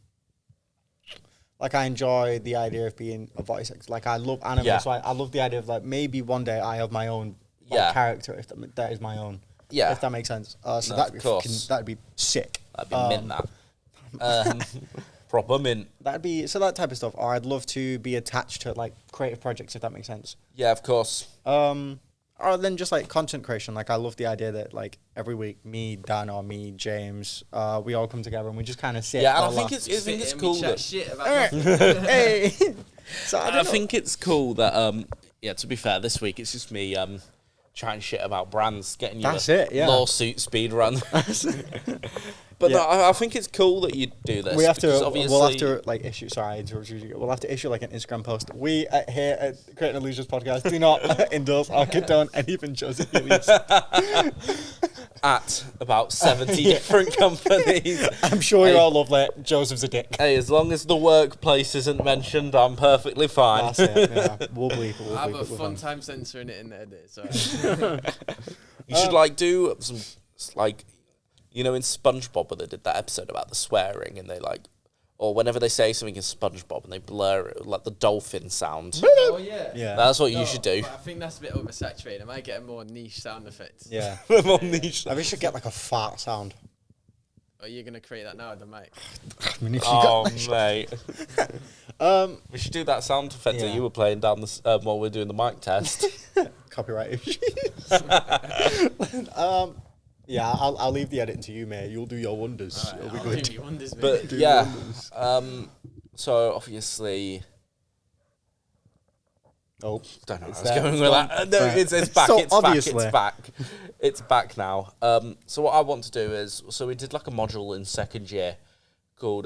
enjoy the idea of being a voice actor. Like I love anime, Yeah. so I love the idea of like maybe one day I have my own character, if that is my own. Yeah. If that makes sense. So No, that'd be of course. that'd be sick. That'd be mint. That proper mint. That'd be so that type of stuff. Or I'd love to be attached to like creative projects, if that makes sense. Yeah, of course. Or then just like content creation. Like I love the idea that like every week me, Dan, or me, James, we all come together and we just kind of sit. Yeah, and I all think laugh. it's cool that. Shit about Hey. So I I don't know. think it's cool that to be fair, this week it's just me chatting shit about brands, getting you That's a it, yeah. lawsuit speed run. But Yeah. no, I think it's cool that you do this. We have to. because We'll have to like issue. Sorry, I interrupted you. We'll have to issue like an Instagram post. We here at Creating Illusions Podcast do not endorse or condone anything Joseph Healey. at about 70 different companies. I'm sure you all love that. Joseph's a dick. Hey, as long as the workplace isn't mentioned, I'm perfectly fine. That's it. Yeah. We'll bleep. I have a fun time censoring it in the edit. So You should like do some like, you know, in SpongeBob where they did that episode about the swearing and they like, or whenever they say something in SpongeBob and they blur it, like the dolphin sound. oh yeah. Yeah. That's what you should do. But I think that's a bit oversaturated. I might get a more niche sound effects. Yeah. More niche. I wish we should get like a fart sound. Are you gonna create that now with the mic? I mean, if you Oh got, mate, we should do that sound effect that Yeah. you were playing down the while we're doing the mic test. copyright issues. Yeah, I'll leave the editing to you, mate. You'll do your wonders. Alright, It'll be I'll good. do me wonders, mate. But Do yeah, wonders. so obviously, Oh, don't know where I It's was there, going it's with gone. that. No, Right. it's back. So It's obviously- back. It's back now. So what I want to do is, so we did like a module in second year called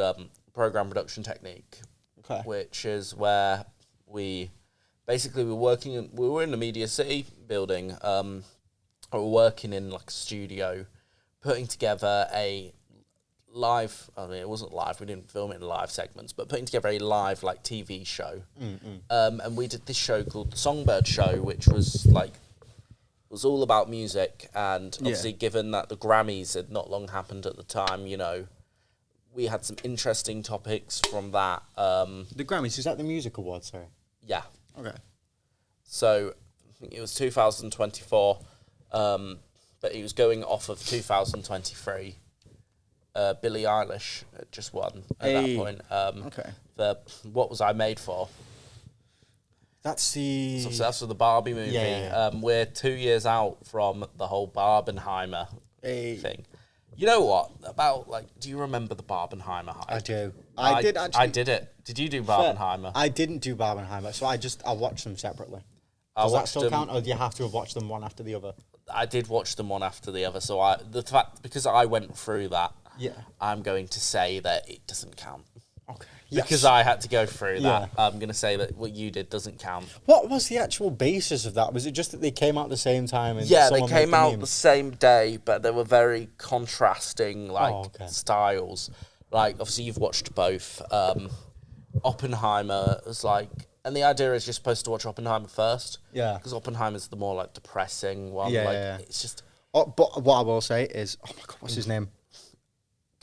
program production technique, okay. which is where we basically we were in the Media City building. We were working in like a studio, putting together a live. I mean, it wasn't live. We didn't film it in live segments, but putting together a live like TV show. And we did this show called the Songbird Show, which was all about music. And obviously, given that the Grammys had not long happened at the time, you know, we had some interesting topics from that. The Grammys, is that the music awards? Sorry. Yeah. Okay. So I think it was 2024, but it was going off of 2023. Billie Eilish had just won at that point. Okay. For What Was I Made For? That's the. So that's for the Barbie movie. Yeah. We're 2 years out from the whole Barbenheimer Hey. thing. You know what? Do you remember the Barbenheimer hype? I do. I did actually. I did it. Did you do Barbenheimer? I didn't do Barbenheimer, so I watched them separately. I Does that watched still them- count, or do you have to have watched them one after the other? I did watch them one after the other, so because I went through that, Yeah. I'm going to say that it doesn't count. Okay. Because I had to go through that, Yeah. I'm going to say that what you did doesn't count. What was the actual basis of that? Was it just that they came out at the same time? And Yeah, they someone came made the out meme? the same day, but they were very contrasting, styles. Like, obviously, you've watched both. Oppenheimer was like... And the idea is you're supposed to watch Oppenheimer first. Yeah. Because Oppenheimer's the more, like, depressing one. Yeah, like, yeah. it's just... Oh, but what I will say is, oh my god, what's his name?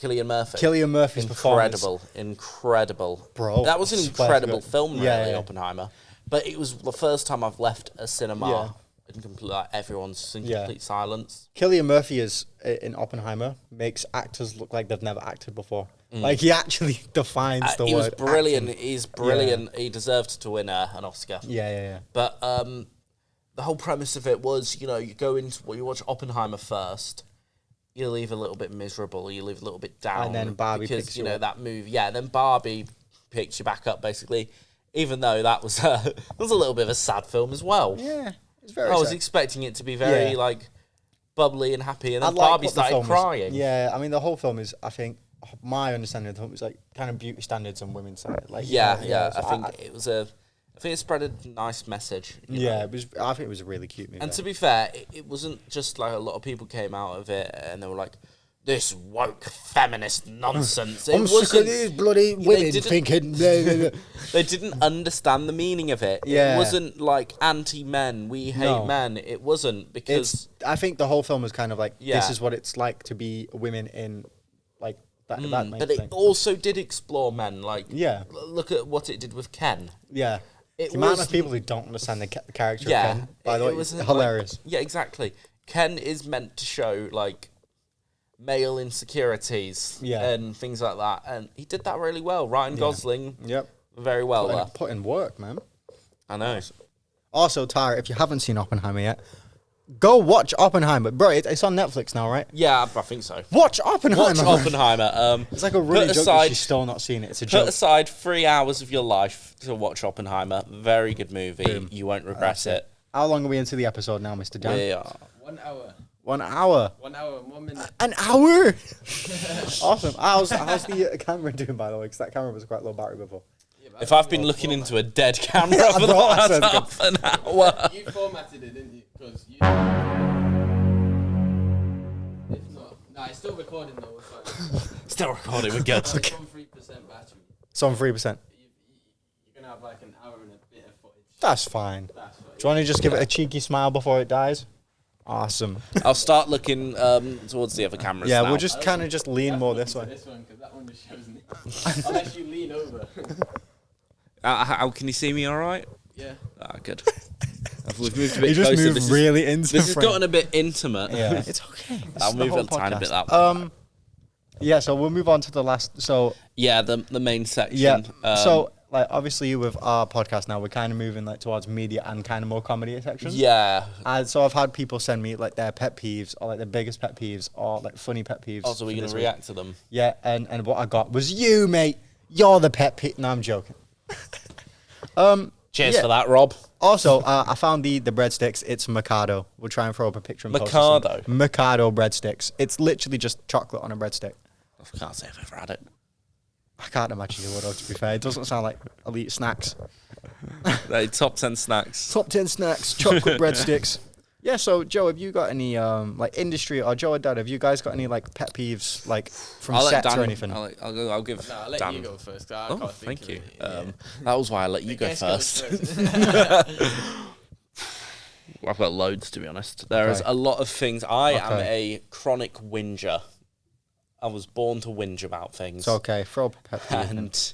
Cillian Murphy. Cillian Murphy's performance. Incredible. Bro, That was an I swear to incredible God. film, really, Yeah, yeah. Oppenheimer. But it was the first time I've left a cinema Yeah. in complete, like, everyone's in Yeah. complete silence. Cillian Murphy is in Oppenheimer makes actors look like they've never acted before. Like he actually defines the He word. was brilliant. acting. He's brilliant. He deserved to win an Oscar. Yeah. But the whole premise of it was, you know, you watch Oppenheimer first. you leave a little bit miserable, you leave a little bit down. And then Barbie because, picks you you know, up. that movie. Yeah, then Barbie picks you back up, basically. Even though that was a little bit of a sad film as well. Yeah, it's very I was sad. expecting it to be very, Yeah. like, bubbly and happy, and then like Barbie what the started film is. crying. Yeah, I mean, the whole film is, I think, my understanding of the film is, like, kind of beauty standards and women's standards. Like, Yeah. so I think it spread a nice message. You know? I think it was a really cute movie. And to be fair, it wasn't just like a lot of people came out of it and they were like, this woke feminist nonsense. I'm sick of these bloody women didn't- thinking... blah, blah, blah. They didn't understand the meaning of it. Yeah. It wasn't like anti-men, we hate No. men. It wasn't, because... I think the whole film was kind of like, Yeah. this is what it's like to be women in, like, that main but it thing. also did explore men. Like, Yeah. look at what it did with Ken. Yeah. It The amount was- of people who don't understand the character Yeah. of Ken, by the way, was it's hilarious. yeah, exactly. Ken is meant to show, like, male insecurities and things like that. And he did that really well. Ryan Gosling, very well there. Put in work, man. I know. Also, Tara, if you haven't seen Oppenheimer yet, go watch Oppenheimer. Bro, it's on Netflix now, right? Yeah, I think so. Watch Oppenheimer. Watch Oppenheimer. It's like a really put joke aside- that she's still not seen it. It's a Put joke. aside 3 hours of your life to watch Oppenheimer. Very good movie. Boom. You won't regret it. How long are we into the episode now, Mr. Dan? We are. 1 hour. 1 hour. 1 hour and 1 minute. An hour? Awesome. How's the camera doing, by the way? Because that camera was quite low battery before. Yeah, but If I've been looking into a dead camera I for the thought I last said half an hour. You formatted it, didn't you? Because you... If not... Nah, it's still recording though. We're fine. Still recording, we're good. It's on 3% battery. It's on 3%. You're going to have like an hour and a bit of footage. That's fine. That's fine. Do you want to just give it a cheeky smile before it dies? Awesome. I'll start looking towards the other cameras Yeah, now. we'll just kind of just lean more this way. This one, because that one just shows me. Unless you lean over. How can you see me all right? Yeah. Ah, good. We've moved a bit You just closer. moved really into This has frame. gotten a bit intimate. Yeah, it's okay. I'll move a tiny bit that way. Yeah, so we'll move on to the last. So Yeah, the main section. yeah, so like obviously with our podcast now, we're kind of moving like towards media and kind of more comedy sections. Yeah. And so I've had people send me like their pet peeves or like their biggest pet peeves or like funny pet peeves. Also, we're for going this to week. react to them. Yeah, and what I got was you, mate. You're the pet peeve. No, I'm joking. Cheers Yeah. for that, Rob. Also, I found the breadsticks. It's Mikado. We'll try and throw up a picture. And post it Mikado? somewhere. Mikado breadsticks. It's literally just chocolate on a breadstick. I can't say I've ever had it. I can't imagine you would, though, to be fair. It doesn't sound like elite snacks. Top 10 snacks. Top 10 snacks, chocolate breadsticks. Yeah, so Joe, have you got any like industry, or Joe or Dad, have you guys got any like pet peeves like from I'll let sets Dan, or anything? I'll give No, I'll let Dan. you go first. 'Cause I Oh, can't think thank of you. it. Yeah. That was why I let you The go guest goes first. I've got loads, to be honest. There is Okay. a lot of things. I am Okay. a chronic whinger. I was born to whinge about things. It's okay, throw up a pet peeve. And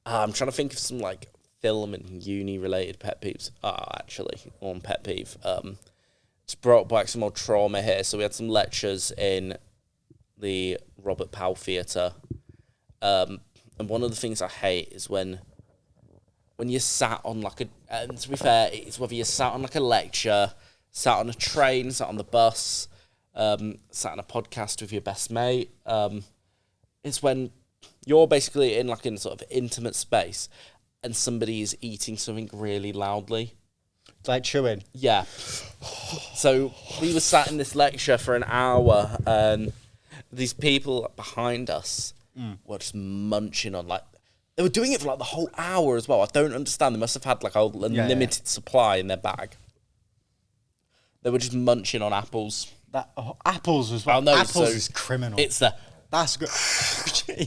I'm trying to think of some like film and uni related pet peeves. Actually, one pet peeve. It's brought back some more trauma here. So we had some lectures in the Robert Powell Theatre. And one of the things I hate is when you're sat on like and to be fair, it's whether you're sat on like a lecture, sat on a train, sat on the bus, sat on a podcast with your best mate. It's when you're basically in like in sort of intimate space and somebody is eating something really loudly. It's like chewing. Yeah. So we were sat in this lecture for an hour and these people behind us were just munching on like, they were doing it for like the whole hour as well. I don't understand. They must have had like a limited supply in their bag. They were just munching on apples. Apples as well. Oh, no, Apples so is criminal. It's That's good.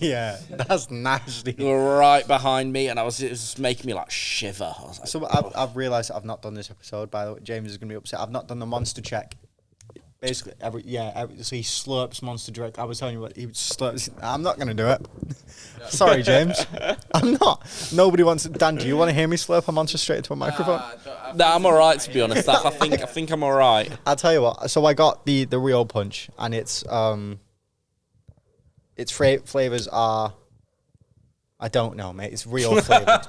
Yeah, that's nasty. they were right behind me and it was just making me like shiver. I was like, So I've realised I've not done this episode. By the way, James is going to be upset. I've not done the monster check. Basically, so he slurps monster drink. I was telling you what he slurps. I'm not going to do it. Sorry, James. I'm not. Nobody wants it. Dan, do you want to hear me slurp a monster straight into a microphone? Nah, I'm alright to be honest. I think I'm alright. I'll tell you what. So I got the real punch, and its flavors are. I don't know, mate. It's real flavored.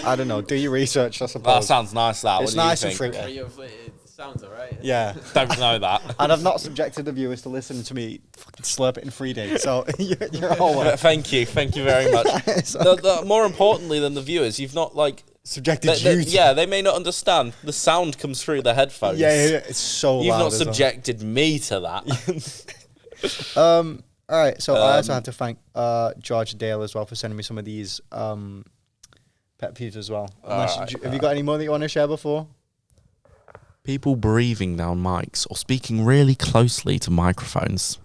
I don't know. Do your research, I suppose. That sounds nice. That. It's What do you nice and think? fruity. It sounds alright. Yeah. Don't know that. And I've not subjected the viewers to listen to me fucking slurp it in 3D. So you're all welcome. Thank you very much. More importantly than the viewers, you've not like subjected you. Yeah, they may not understand. The sound comes through the headphones. Yeah, it's so loud. You've not subjected me to that. All right, so I also have to thank George Dale as well for sending me some of these pet peeves as well. Have you got any more that you want to share before? People breathing down mics or speaking really closely to microphones.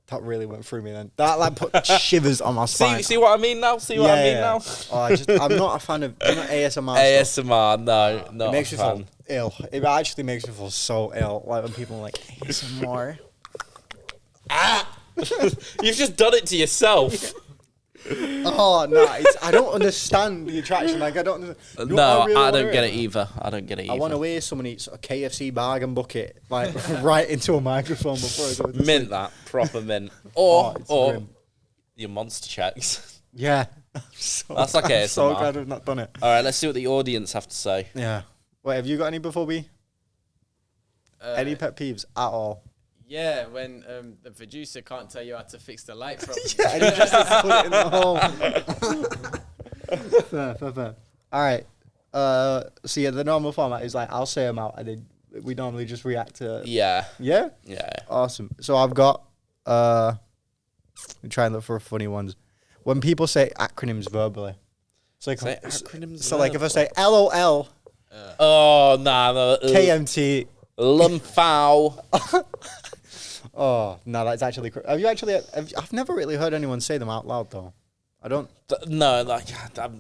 That really went through me then. That like put shivers on my spine. See what I mean now? Now? Oh, I'm not a fan of ASMR. ASMR, no, not it makes a me fan. feel ill. It actually makes me feel so ill. Like when people are like ASMR. You've just done it to yourself. Oh no, I don't understand the attraction. Like I don't. I don't get it either. I want to wear someone eats a KFC bag and bucket like right into a microphone before I go to mint sleep. that proper mint, or grim. your monster checks. Yeah, that's like ASMR. I'm so glad I've not done it. All right, let's see what the audience have to say. Yeah. Wait, have you got any before we? Any pet peeves at all? Yeah, when the producer can't tell you how to fix the light properly. Yeah, and he just has to put it in the hole. Fair. All right. So yeah, the normal format is like I'll say them out, and then we normally just react to. Yeah. Yeah. Yeah. Awesome. So I've got. I'm trying to look for funny ones. When people say acronyms verbally. So like, acronyms. So like if I say LOL. Oh no. KMT. Lumfow. Oh no, that's actually. Have you actually? I've never really heard anyone say them out loud though. I don't. No, like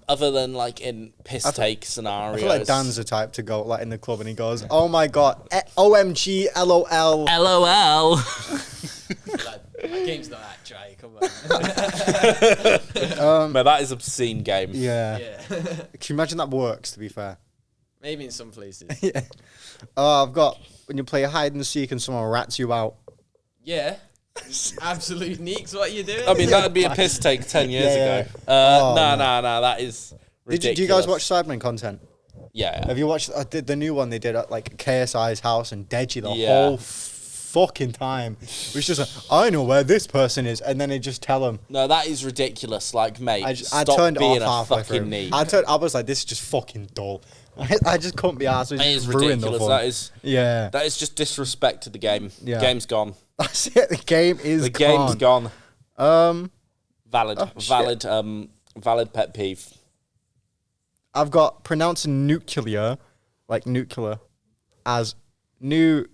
other than like in piss take scenarios. I feel like Dan's the type to go like in the club and he goes, "Oh my god, OMG, LOL, LOL." My game's not that dry. Come on. Man, that is obscene game. Yeah. Can you imagine that works? To be fair. Maybe in some places. Yeah. I've got when you play hide and seek and someone rats you out. Yeah. Absolute neeks. What are you doing? I mean, that'd be a piss take 10 years ago. Oh, no, that is ridiculous. Do you guys watch Sidemen content? Yeah. Have you watched the new one they did at like KSI's house and Deji the Yeah. whole fucking time? It was just like, I know where this person is, and then they just tell them. No, that is ridiculous. Like, mate, I stop turned being off a halfway fucking through. neat. I was like, this is just fucking dull. I just couldn't be arsed. It is ruined the ridiculous. fun. That is just disrespect to the game. Yeah. The game's gone. That's it. The game is The game's gone. Valid pet peeve. I've got pronouncing nuclear, like nuclear, as nuclear.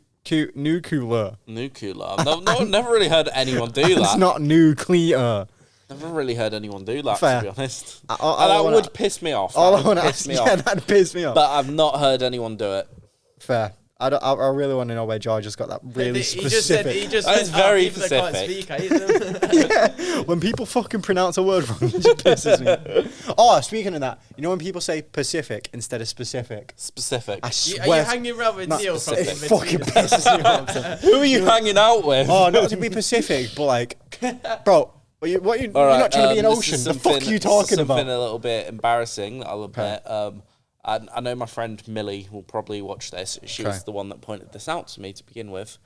Nuclear. No, I've never really heard anyone do that. It's not nuclear. Never really heard anyone do that, Fair. to be honest. That would piss me off. That'd piss me off. But I've not heard anyone do it. Fair. I really want to know where George has got that really specific. He just That is said, very people that specific. can't speak, I hate them. Yeah, when people fucking pronounce a word wrong, it just pisses me. Oh, speaking of that, you know when people say Pacific instead of specific? Specific. I Are swear. you hanging around with not Neil from specific. It fucking pisses me off. Who are you hanging out with? Oh, not to be Pacific, but like, bro, you're All right, not trying to be an this ocean. is The fuck are you talking about? Something a little bit embarrassing, I'll admit. I know my friend Millie will probably watch this. She's the one that pointed this out to me to begin with.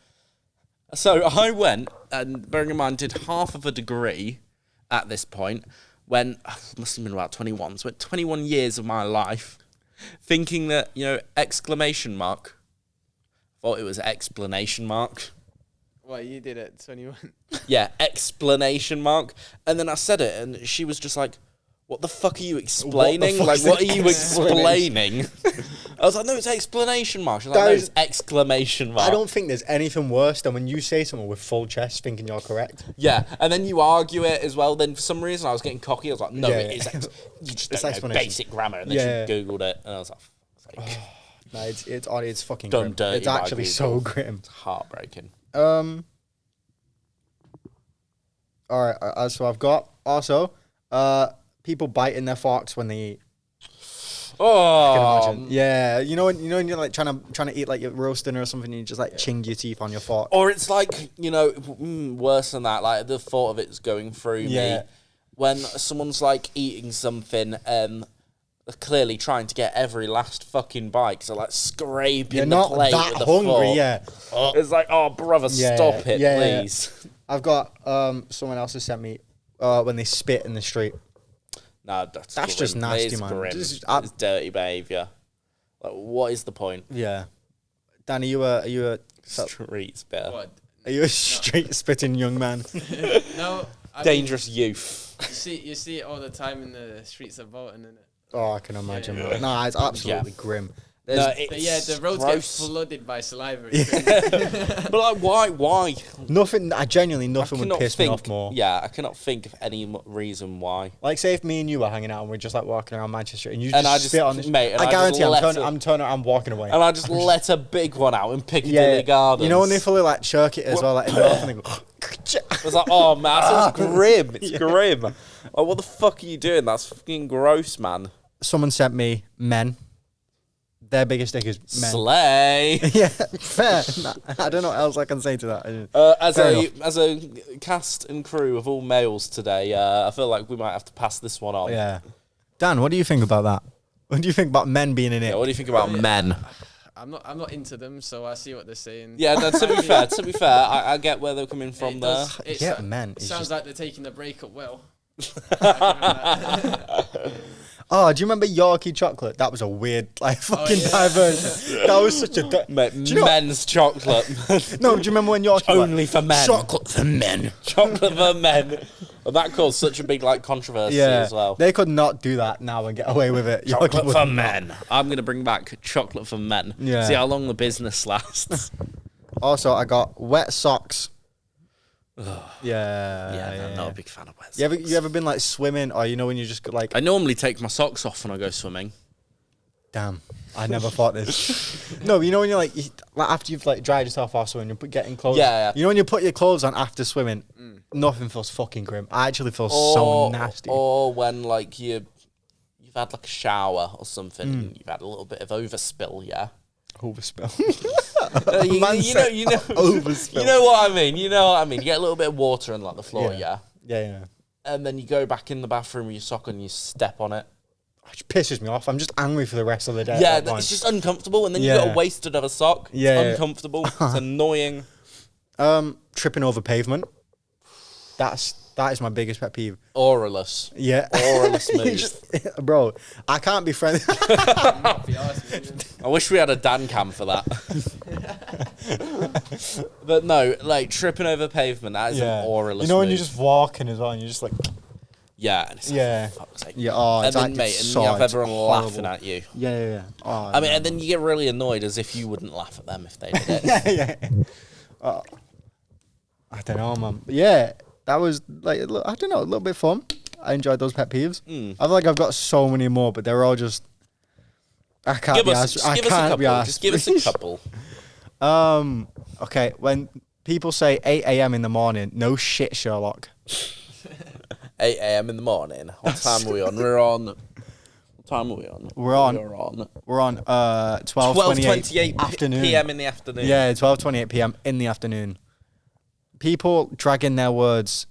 So I went, and bearing in mind, did half of a degree at this point, when, must have been about 21, so 21 years of my life, thinking that, exclamation mark, thought it was explanation mark. What, you did it 21? Yeah, explanation mark. And then I said it, and she was just like, what the fuck are you explaining? Like, what are you explaining? I was like, no, it's explanation mark. She's like, no, it's exclamation mark. I don't think there's anything worse than when you say something with full chest thinking you're correct. Yeah, and then you argue it as well. Then for some reason I was getting cocky. I was like, no, it is. You just don't know basic grammar. And then she Googled it, and I was like, no, it's fucking done grim. dirty. It's actually so grim. It's heartbreaking. All right, so I've got also people biting their forks when they eat. Oh, yeah. You know when you're like trying to eat like your roast dinner or something, and you just like ching your teeth on your fork. or it's like worse than that. Like the thought of it's going through me when someone's like eating something and are clearly trying to get every last fucking bite, so like scraping You're the not plate that with the hungry, fork. yeah. It's like, oh, brother, stop it, yeah. please. I've got someone else has sent me when they spit in the street. No, that's That's just grim. nasty, It's man. grim. This is- It's dirty behaviour. Like, what is the point? Yeah. Dan, are you a Street spitter. What? are you a street spitting young man? No. I mean, Dangerous youth. you see it all the time in the streets of Bolton, innit? Oh, I can imagine. No, it's absolutely grim. No, But yeah, the roads gross. get flooded by saliva. But like, why? Nothing. Nothing would cannot piss me off more. Yeah, I cannot think of any reason why. Like, say if me and you were hanging out and we're just like walking around Manchester and you And just I just- spit on this, mate, and I I guarantee just I'm turning, I'm walking away. And I just let a big one out in Piccadilly Gardens. You know when they fully like shirk it as well, like in the mouth and they go. I was like, oh man, that's grim. It's grim. Oh, what the fuck are you doing? That's fucking gross, man. Someone sent me men. Their biggest dick is men. Slay. Yeah, fair. Nah, I don't know what else I can say to that. As a cast and crew of all males today, I feel like we might have to pass this one on. Yeah. Dan, what do you think about that? What do you think about men being in it? Yeah, what do you think about men? I'm not into them, so I see what they're saying. Yeah, no, to be fair, I get where they're coming from there. Men. It It's sounds just- like they're taking the breakup well. Oh, do you remember Yorkie chocolate? That was a weird, like, fucking yeah. diversion. That was such a... Mate, Do you know- men's chocolate. No, do you remember when Yorkie... Only for men. Chocolate for men. Chocolate for men. Well, that caused such a big like controversy as well. They could not do that now and get away with it. Chocolate Yorkie for would men. I'm going to bring back chocolate for men. Yeah. See how long the business lasts. Also, I got wet socks. Yeah, I'm not a big fan of wet socks. You ever been like swimming, or you know when you just got like? I normally take my socks off when I go swimming. Damn, I never thought this. No, you know when you're like after you've like dried yourself off swimming, you're getting clothes. Yeah. You know when you put your clothes on after swimming, nothing feels fucking grim. I actually feel so nasty. Or when like you've had like a shower or something, and you've had a little bit of overspill, yeah. Overspill. You know, Overspill. You know what I mean. You know what I mean. You get a little bit of water on like the floor, yeah. Yeah. And then you go back in the bathroom with your sock on, and you step on it. Which pisses me off. I'm just angry for the rest of the day. Yeah, at that point. it's just uncomfortable, and then you got a wasted of a sock. Yeah. It's uncomfortable. It's annoying. Tripping over pavement. That is my biggest pet peeve. Oralus. Yeah. Oralus move. Bro, I can't be friendly. I wish we had a Dan cam for that. But no, like tripping over pavement, that is an oralus You know when move. you're just walking as well, and you're just like, Yeah, and it's Yeah. like, for fuck's sake. yeah, oh, And it's then, like, mate, it's and so, you have it's everyone horrible. laughing at you. Yeah. Oh, I mean, and then you get really annoyed as if you wouldn't laugh at them if they did it. yeah. Oh, I don't know, man. Yeah, that was like, I don't know, a little bit fun. I enjoyed those pet peeves. I feel like I've got so many more, but they're all just. I can't be asked. I can't be asked. Just give us a couple. Okay, when people say 8 a.m. in the morning, no shit, Sherlock. 8 a.m. in the morning. What time are we on? We're on. What time are we on? We're on 12:28 afternoon. p.m. in the afternoon. Yeah, 12:28 p.m. in the afternoon. People dragging their words.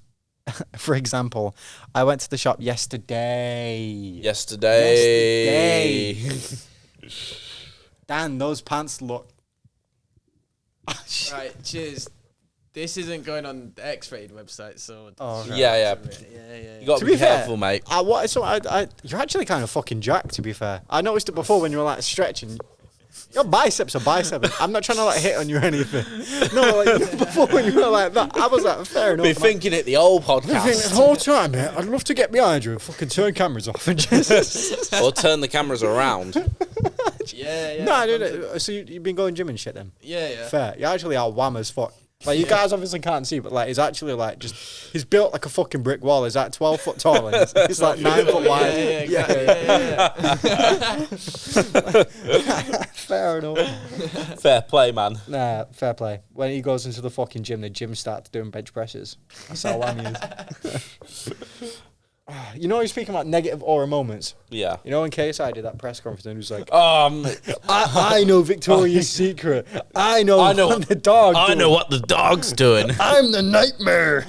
For example, I went to the shop yesterday. Yesterday. Dan, those pants look. Right, cheers. This isn't going on the X-rated website, so. Oh, okay. Yeah. Yeah. You got to To be be fair, careful, mate. You're actually kind of fucking jacked, to be fair. I noticed it before when you were like stretching. Your biceps are biceps. I'm not trying to like hit on you or anything. No, like before when you were like that, I was like, fair enough. Be thinking it the old The podcast. whole time, mate, I'd love to get behind you and fucking turn cameras off and just. Or turn the cameras around. Yeah. No, I didn't. So you've been going gym and shit then? Yeah. Fair. You actually are wham as fuck. Like, you guys obviously can't see, but like, he's actually like he's built like a fucking brick wall. He's like 12 foot tall and he's like 9 foot wide. Yeah. Fair enough. Fair play, man. Nah, fair play. When he goes into the fucking gym starts doing bench presses. That's how wham he is. You know, he's speaking about negative aura moments. Yeah. You know, in KSI did that press conference and he was like, I know Victoria's Secret. I know what the dog I doing. know what the dog's doing. I'm the nightmare.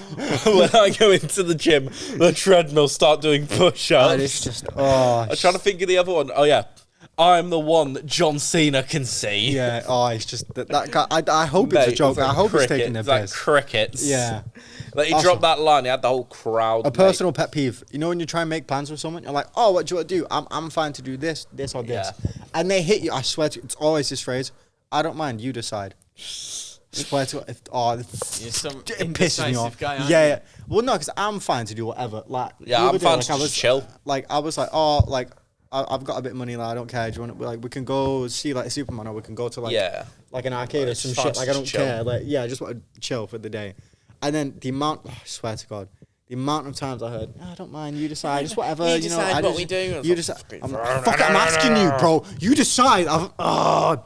When I go into the gym, the treadmill start doing push-ups. And it's just, I'm trying to think of the other one. Oh, yeah. I'm the one that John Cena can see. Yeah, it's just that guy. I hope it's a joke. I hope he's taking the piss. Like crickets. Yeah. Like he dropped that line, he had the whole crowd. A personal pet peeve. You know when you try and make plans with someone, you're like, oh, what do you want to do? I'm fine to do this, or this. And they hit you. I swear to you, it's always this phrase. I don't mind, you decide. Swear to it pisses me off. Guy, yeah. Well, no, because I'm fine to do whatever. Like, I'm fine to just chill. Like, I was like, oh, like, I've got a bit of money, like, I don't care. Do you want to, like, we can go see, like, Superman, or we can go to, like an arcade or some shit. Like, I don't care. Like, yeah, I just want to chill for the day. And then the amount, I swear to God, the amount of times I heard, I don't mind, you decide, just whatever, you know. Decide what we do. You decide. I'm asking you, bro. You decide. It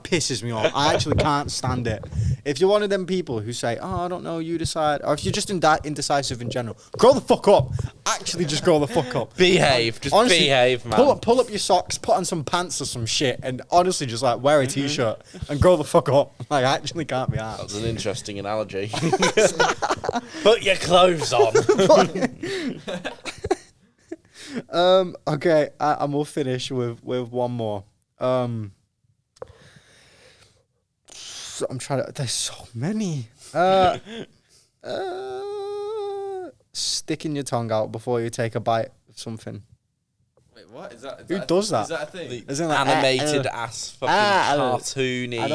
pisses me off. I actually can't stand it. If you're one of them people who say, I don't know, you decide, or if you're just indecisive in general, grow the fuck up. Actually, just grow the fuck up. Behave. Just honestly, behave, man. Pull up your socks, put on some pants or some shit, and honestly, just like wear a t-shirt and grow the fuck up. Like, I actually can't be arsed. That's an interesting analogy. Put your clothes on. Okay, and we'll finish with one more. I'm trying to. There's so many. Sticking your tongue out before you take a bite of something. Wait, what is that? Who does that? Is that a thing? Isn't like animated ass fucking cartoony? I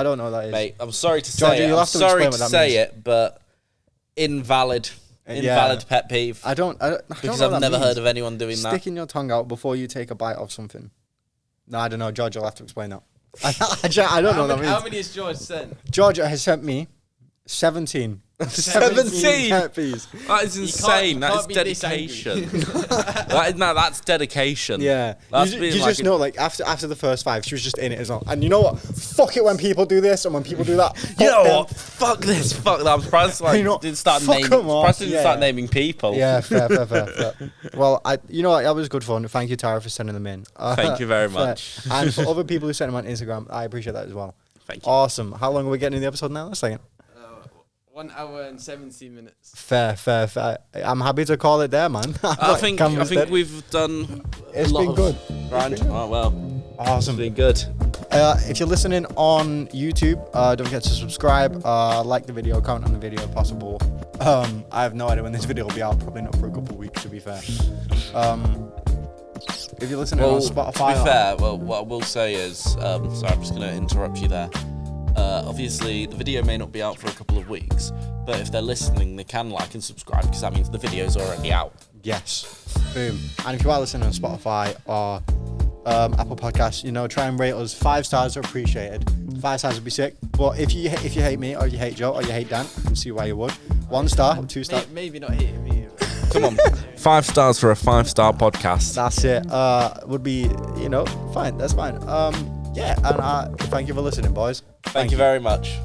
don't know what that is. Mate, I'm sorry to Georgia, say it. you'll I'm have to sorry explain to what that say means. it, but invalid pet peeve. I don't because know I've what that never means. heard of anyone doing that. Sticking your tongue out before you take a bite of something. No, I don't know. Georgia will have to explain that. I don't know what that means. How many has George sent? Georgia has sent me 17. 17 pet peeves. That is insane. That is be dedication. That's dedication. Yeah. That's You being just like know, like, after the first 5, she was just in it as well. And you know what? Fuck it when people do this and when people do that. You know what? Fuck this. Fuck that. I'm surprised You know, didn't start fuck naming. 'em off. Surprised didn't start naming people. Yeah, fair. Well, you know what? That was good fun. Thank you, Tara, for sending them in. Thank you very fair. much. And for other people who sent them on Instagram, I appreciate that as well. Thank you. Awesome. How long are we getting in the episode now? Let's say 1 hour and 17 minutes. Fair. I'm happy to call it there, man. I think we've done. It's been good. Right. Oh well. Awesome. It's been good. If you're listening on YouTube, don't forget to subscribe, like the video, comment on the video if possible. I have no idea when this video will be out. Probably not for a couple of weeks, to be fair. If you're listening on Spotify, to be fair, what I will say is, sorry, I'm just going to interrupt you there. Obviously, the video may not be out for a couple of weeks, but if they're listening, they can like and subscribe because that means the video's already out. Yes. Boom. And if you are listening on Spotify or Apple Podcasts, try and rate us. 5 stars are appreciated. 5 stars would be sick. But if you hate me or you hate Joe or you hate Dan, I can see why you would. 1 star, 2 stars. Maybe not hating me. Come on. 5 stars for a 5-star podcast. That's it. Would be, fine. That's fine. Yeah. And thank you for listening, boys. Thank you very much.